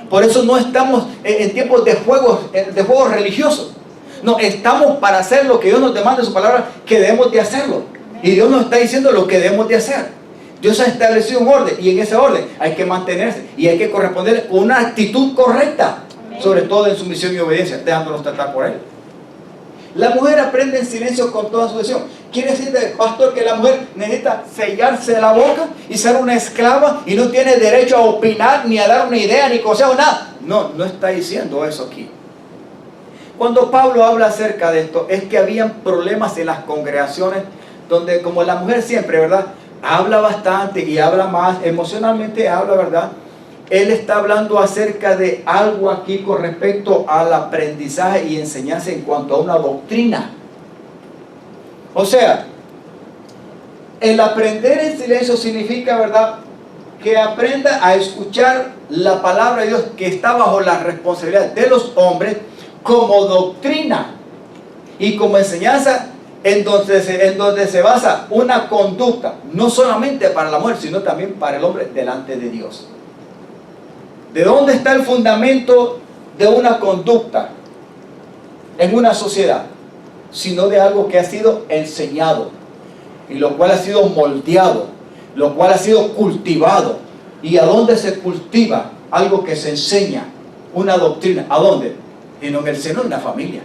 Por eso no estamos en tiempos de juegos religiosos. No, estamos para hacer lo que Dios nos demanda en su palabra, que debemos de hacerlo. Y Dios nos está diciendo lo que debemos de hacer. Dios ha establecido un orden, y en ese orden hay que mantenerse y hay que corresponder con una actitud correcta, sobre todo en sumisión y obediencia, dejándonos tratar por Él. La mujer aprende en silencio con toda su decisión. Quiere decir, pastor, que la mujer necesita sellarse la boca y ser una esclava y no tiene derecho a opinar, ni a dar una idea, ni consejo, nada. No, no está diciendo eso aquí. Cuando Pablo habla acerca de esto, es que habían problemas en las congregaciones donde, como la mujer siempre, ¿verdad?, habla bastante y habla más, emocionalmente habla, ¿verdad? Él está hablando acerca de algo aquí con respecto al aprendizaje y enseñanza en cuanto a una doctrina. O sea, el aprender en silencio significa, ¿verdad?, que aprenda a escuchar la palabra de Dios que está bajo la responsabilidad de los hombres como doctrina y como enseñanza en donde se basa una conducta, no solamente para la mujer, sino también para el hombre delante de Dios. ¿De dónde está el fundamento de una conducta en una sociedad? Sino de algo que ha sido enseñado, y lo cual ha sido moldeado, lo cual ha sido cultivado. ¿Y a dónde se cultiva algo que se enseña? Una doctrina. ¿A dónde? En el seno de una familia.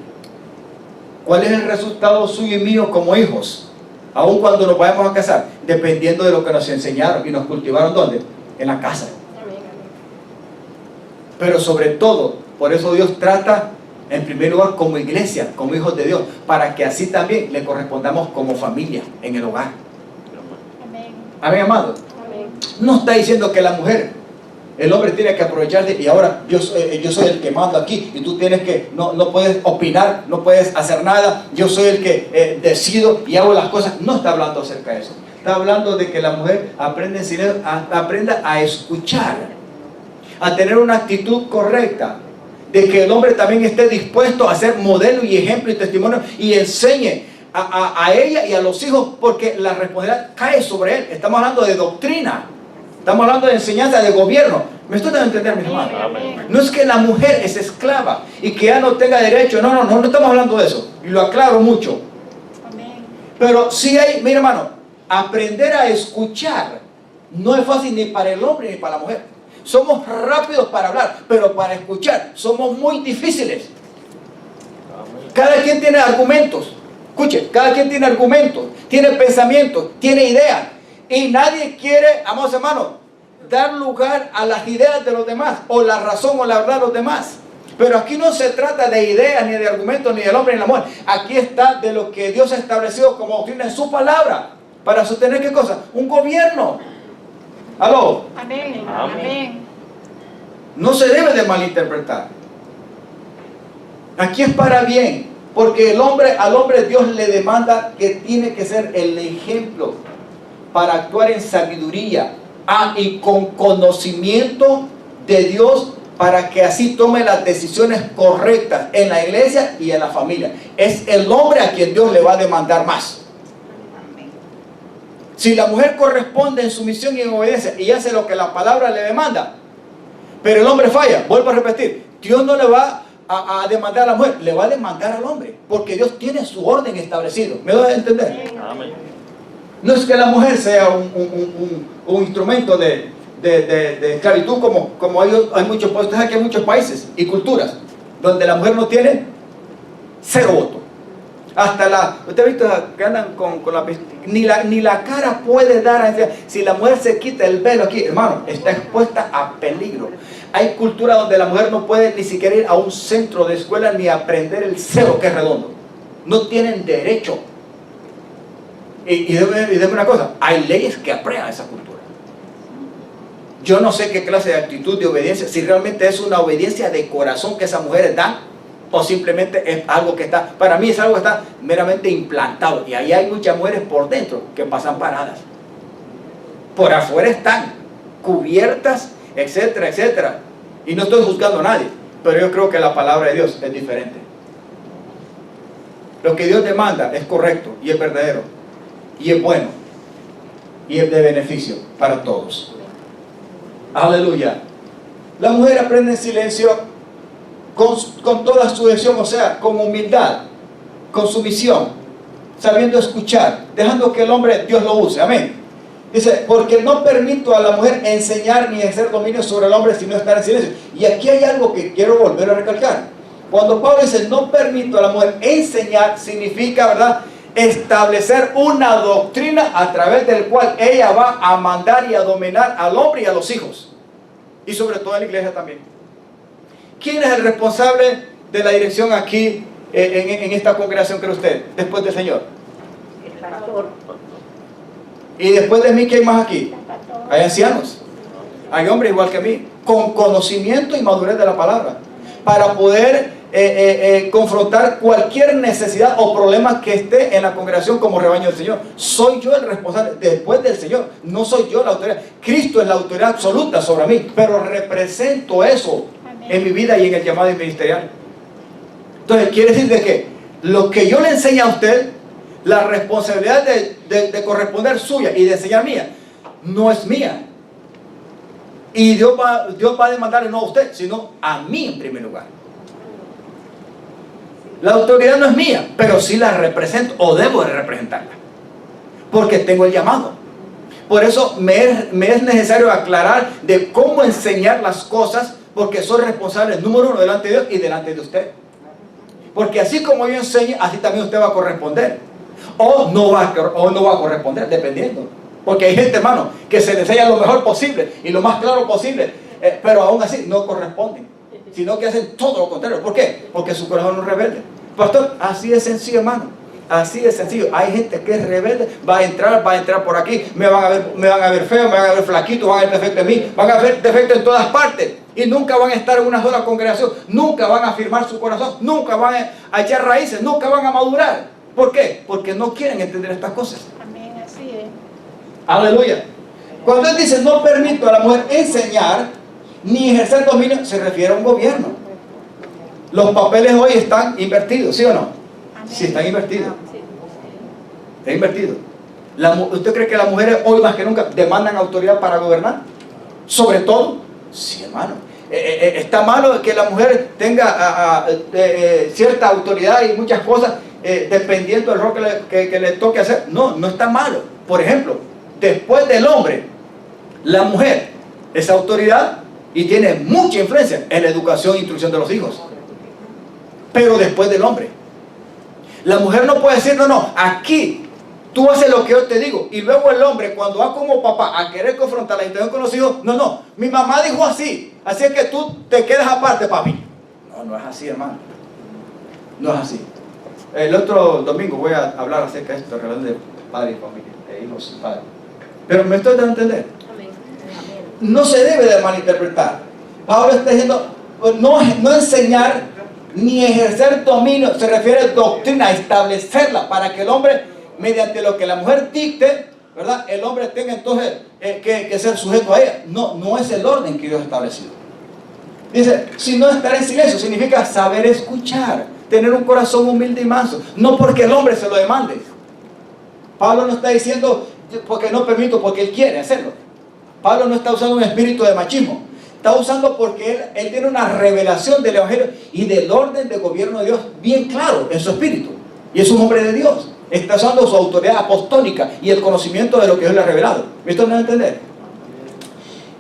¿Cuál es el resultado suyo y mío como hijos? Aun cuando nos vayamos a casar, dependiendo de lo que nos enseñaron y nos cultivaron, ¿dónde? En la casa. Pero sobre todo, por eso Dios trata en primer lugar como iglesia, como hijos de Dios, para que así también le correspondamos como familia en el hogar. Amén. Amén, amado. Amén. No está diciendo que la mujer El hombre tiene que aprovechar y ahora yo soy el que mando aquí y tú tienes que, no puedes opinar, no puedes hacer nada, yo soy el que decido y hago las cosas. No está hablando acerca de eso. Está hablando de que la mujer aprenda a escuchar, a tener una actitud correcta, de que el hombre también esté dispuesto a ser modelo y ejemplo y testimonio y enseñe a ella y a los hijos, porque la responsabilidad cae sobre él. Estamos hablando de doctrina, estamos hablando de enseñanza, de gobierno. ¿Me estoy dando a entender, mis hermanos? No es que la mujer es esclava y que ya no tenga derecho, no estamos hablando de eso, y lo aclaro mucho. Pero sí hay, mira hermano, aprender a escuchar no es fácil ni para el hombre ni para la mujer. Somos rápidos para hablar, pero para escuchar somos muy difíciles. Cada quien tiene argumentos. Escuche, cada quien tiene argumentos, tiene pensamientos, tiene ideas. Y nadie quiere, amados hermanos, dar lugar a las ideas de los demás, o la razón o la verdad de los demás. Pero aquí no se trata de ideas, ni de argumentos, ni del hombre ni de la mujer. Aquí está de lo que Dios ha establecido como doctrina en su palabra. Para sostener, ¿qué cosa? Un gobierno. ¿Aló? Amén. Amén. No se debe de malinterpretar. Aquí es para bien. Porque al hombre Dios le demanda que tiene que ser el ejemplo para actuar en sabiduría y con conocimiento de Dios, para que así tome las decisiones correctas en la iglesia y en la familia. Es el hombre a quien Dios le va a demandar más. Si la mujer corresponde en sumisión y en obediencia y hace lo que la palabra le demanda, pero el hombre falla, vuelvo a repetir, Dios no le va a demandar a la mujer, le va a demandar al hombre, porque Dios tiene su orden establecido. ¿Me doy a entender? Amén. No es que la mujer sea un instrumento de esclavitud, como hay muchos países. Aquí hay muchos países y culturas donde la mujer no tiene cero voto. Usted ha visto que andan con la ni la cara puede dar. Si la mujer se quita el velo aquí, hermano, está expuesta a peligro. Hay culturas donde la mujer no puede ni siquiera ir a un centro de escuela ni aprender el cero que es redondo. No tienen derecho. Y dime una cosa, hay leyes que aprueban esa cultura. Yo no sé qué clase de actitud de obediencia, si realmente es una obediencia de corazón que esas mujeres dan, o simplemente es algo que está, para mí es algo que está meramente implantado. Y ahí hay muchas mujeres por dentro que pasan paradas. Por afuera están cubiertas, etcétera, etcétera. Y no estoy juzgando a nadie, pero yo creo que la palabra de Dios es diferente. Lo que Dios demanda es correcto y es verdadero y es bueno y es de beneficio para todos. Aleluya. La mujer aprende en silencio con toda su decisión, o sea, con humildad, con sumisión, sabiendo escuchar, dejando que el hombre, Dios lo use. Amén. Dice, porque no permito a la mujer enseñar ni ejercer dominio sobre el hombre, sino estar en silencio. Y aquí hay algo que quiero volver a recalcar. Cuando Pablo dice, no permito a la mujer enseñar, significa, ¿verdad?, establecer una doctrina a través del cual ella va a mandar y a dominar al hombre y a los hijos. Y sobre todo en la iglesia también. ¿Quién es el responsable de la dirección aquí en esta congregación, cree usted, después del Señor? El pastor. Y después de mí, ¿quién hay más aquí? Hay ancianos, hay hombres igual que a mí, con conocimiento y madurez de la palabra, para poder confrontar cualquier necesidad o problema que esté en la congregación como rebaño del Señor. Soy yo el responsable después del Señor, no soy yo la autoridad. Cristo es la autoridad absoluta sobre mí, pero represento eso en mi vida y en el llamado ministerial. Entonces quiere decir de que lo que yo le enseño a usted, la responsabilidad de corresponder suya y de enseñar mía, no es mía. Y Dios va a demandarle no a usted, sino a mí en primer lugar. La autoridad no es mía, pero sí la represento, o debo de representarla, porque tengo el llamado. Por eso me es necesario aclarar de cómo enseñar las cosas, porque soy responsable número uno delante de Dios y delante de usted. Porque así como yo enseño, así también usted va a corresponder. O no va a corresponder, dependiendo. Porque hay gente, hermano, que se le enseña lo mejor posible y lo más claro posible, pero aún así no corresponden, sino que hacen todo lo contrario. ¿Por qué? Porque su corazón no es rebelde. Pastor, así es sencillo, hermano. Así de sencillo. Hay gente que es rebelde, va a entrar por aquí, me van a ver feo, me van a ver flaquito, van a ver defecto en mí, van a ver defecto en todas partes. Y nunca van a estar en una sola congregación, nunca van a firmar su corazón, nunca van a echar raíces, nunca van a madurar. ¿Por qué? Porque no quieren entender estas cosas. Amén, así es. Aleluya. Cuando él dice no permito a la mujer enseñar ni ejercer dominio, se refiere a un gobierno. Los papeles hoy están invertidos, ¿sí o no? Amén. Sí, están invertidos. Sí. Está invertido. ¿Usted cree que las mujeres hoy más que nunca demandan autoridad para gobernar? Sobre todo. Sí, hermano. Está malo que la mujer tenga cierta autoridad y muchas cosas dependiendo del rol que le toque hacer. No, no está malo. Por ejemplo, después del hombre, la mujer es autoridad y tiene mucha influencia en la educación e instrucción de los hijos. Pero después del hombre, la mujer no puede decir, no, aquí tú haces lo que yo te digo. Y luego el hombre, cuando va como papá a querer confrontar la situación con los hijos, no, mi mamá dijo así, así es que tú te quedas aparte, papi. No es así, hermano. No es así. El otro domingo voy a hablar acerca de esto, de relación de padre y familia, de hijos y padres. Pero me estoy dando a entender. No se debe de malinterpretar. Pablo está diciendo, no enseñar ni ejercer dominio, se refiere a doctrina, a establecerla para que el hombre, mediante lo que la mujer dicte, ¿verdad? El hombre tenga entonces que ser sujeto a ella. No es el orden que Dios ha establecido. Dice, si no estar en silencio, significa saber escuchar, tener un corazón humilde y manso, no porque el hombre se lo demande. Pablo no está diciendo, porque no permito, porque él quiere hacerlo. Pablo no está usando un espíritu de machismo. Está usando porque él tiene una revelación del Evangelio y del orden de gobierno de Dios bien claro en su espíritu. Y es un hombre de Dios. Está usando su autoridad apostólica y el conocimiento de lo que Dios le ha revelado. ¿Esto no entender?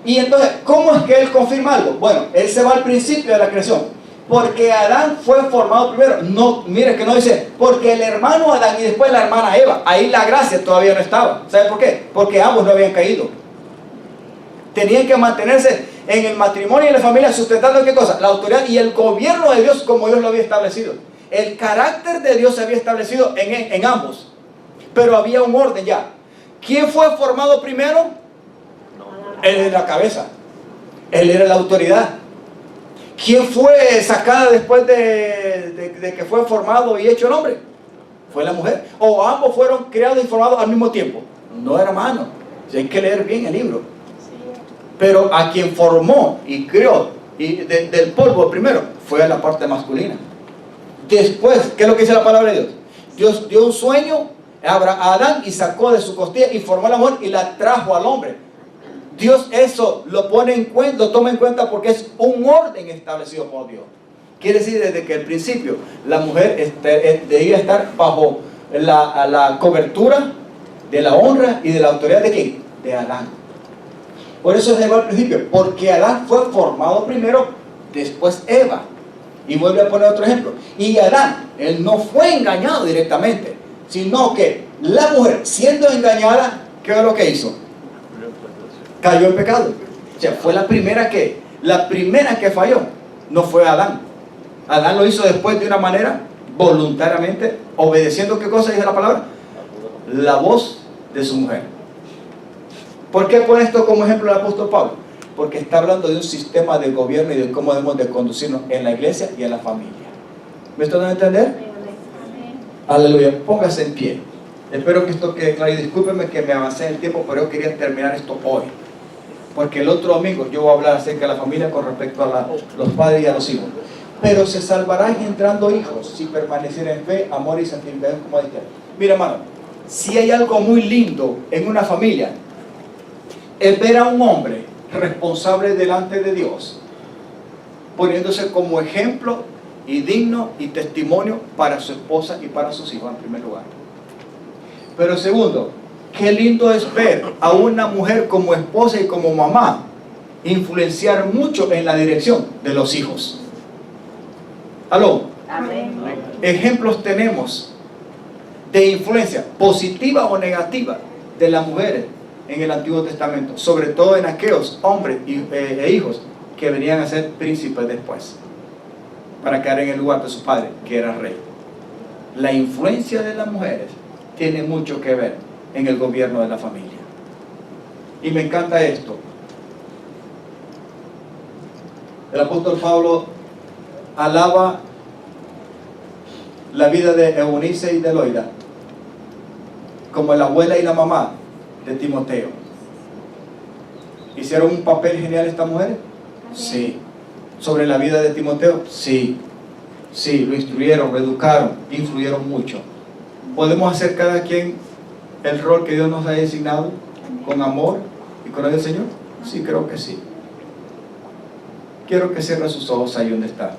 Y entonces, ¿cómo es que él confirma algo? Bueno, él se va al principio de la creación. Porque Adán fue formado primero. No, mire que no dice, porque el hermano Adán y después la hermana Eva. Ahí la gracia todavía no estaba. ¿Sabe por qué? Porque ambos no habían caído. Tenían que mantenerse en el matrimonio y la familia sustentando ¿qué cosa? La autoridad y el gobierno de Dios como Dios lo había establecido. El carácter de Dios se había establecido en ambos. Pero había un orden ya. ¿Quién fue formado primero? Él era la cabeza. Él era la autoridad. ¿Quién fue sacada después de que fue formado y hecho el hombre? Fue la mujer. O ambos fueron creados y formados al mismo tiempo. No, hermano. Hay que leer bien el libro. Pero a quien formó y creó del polvo primero fue a la parte masculina. Después, ¿qué es lo que dice la palabra de Dios? Dios dio un sueño a Adán y sacó de su costilla y formó la mujer y la trajo al hombre. Dios eso lo pone en cuenta, lo toma en cuenta porque es un orden establecido por Dios. Quiere decir desde que al principio la mujer debía estar bajo la cobertura de la honra y de la autoridad de ¿quién? De Adán. Por eso se llama al principio, porque Adán fue formado primero, después Eva. Y vuelve a poner otro ejemplo. Y Adán, él no fue engañado directamente, sino que la mujer, siendo engañada, ¿qué es lo que hizo? Cayó en pecado. O sea, fue la primera que falló. No fue Adán. Adán lo hizo después de una manera voluntariamente, obedeciendo ¿qué cosa dice la palabra? La voz de su mujer. ¿Por qué pone esto como ejemplo el apóstol Pablo? Porque está hablando de un sistema de gobierno y de cómo debemos de conducirnos en la iglesia y en la familia. ¿Me están dando a entender? Amén. Aleluya. Póngase en pie. Espero que esto quede claro y discúlpenme que me avancé en el tiempo, pero yo quería terminar esto hoy. Porque el otro domingo yo voy a hablar acerca de la familia con respecto a los padres y a los hijos. Pero se salvarán entrando hijos si permanecieren en fe, amor y santificación como dije. Mira, hermano, si hay algo muy lindo en una familia, es ver a un hombre responsable delante de Dios, poniéndose como ejemplo y digno y testimonio para su esposa y para sus hijos en primer lugar. Pero segundo, qué lindo es ver a una mujer como esposa y como mamá influenciar mucho en la dirección de los hijos. ¿Aló? Amén. Ejemplos tenemos de influencia positiva o negativa de las mujeres en el Antiguo Testamento, sobre todo en aquellos hombres e hijos que venían a ser príncipes después, para quedar en el lugar de su padre, que era rey. la influencia de las mujeres tiene mucho que ver en el gobierno de la familia. Y me encanta esto. El apóstol Pablo alaba la vida de Eunice y de Loida como la abuela y la mamá de Timoteo. ¿Hicieron un papel genial estas mujeres? Sí. ¿Sobre la vida de Timoteo? Sí. Sí, lo instruyeron, lo educaron, influyeron mucho. ¿Podemos hacer cada quien el rol que Dios nos ha designado con amor y con el Señor? Sí, creo que sí. Quiero que cierre sus ojos ahí donde está.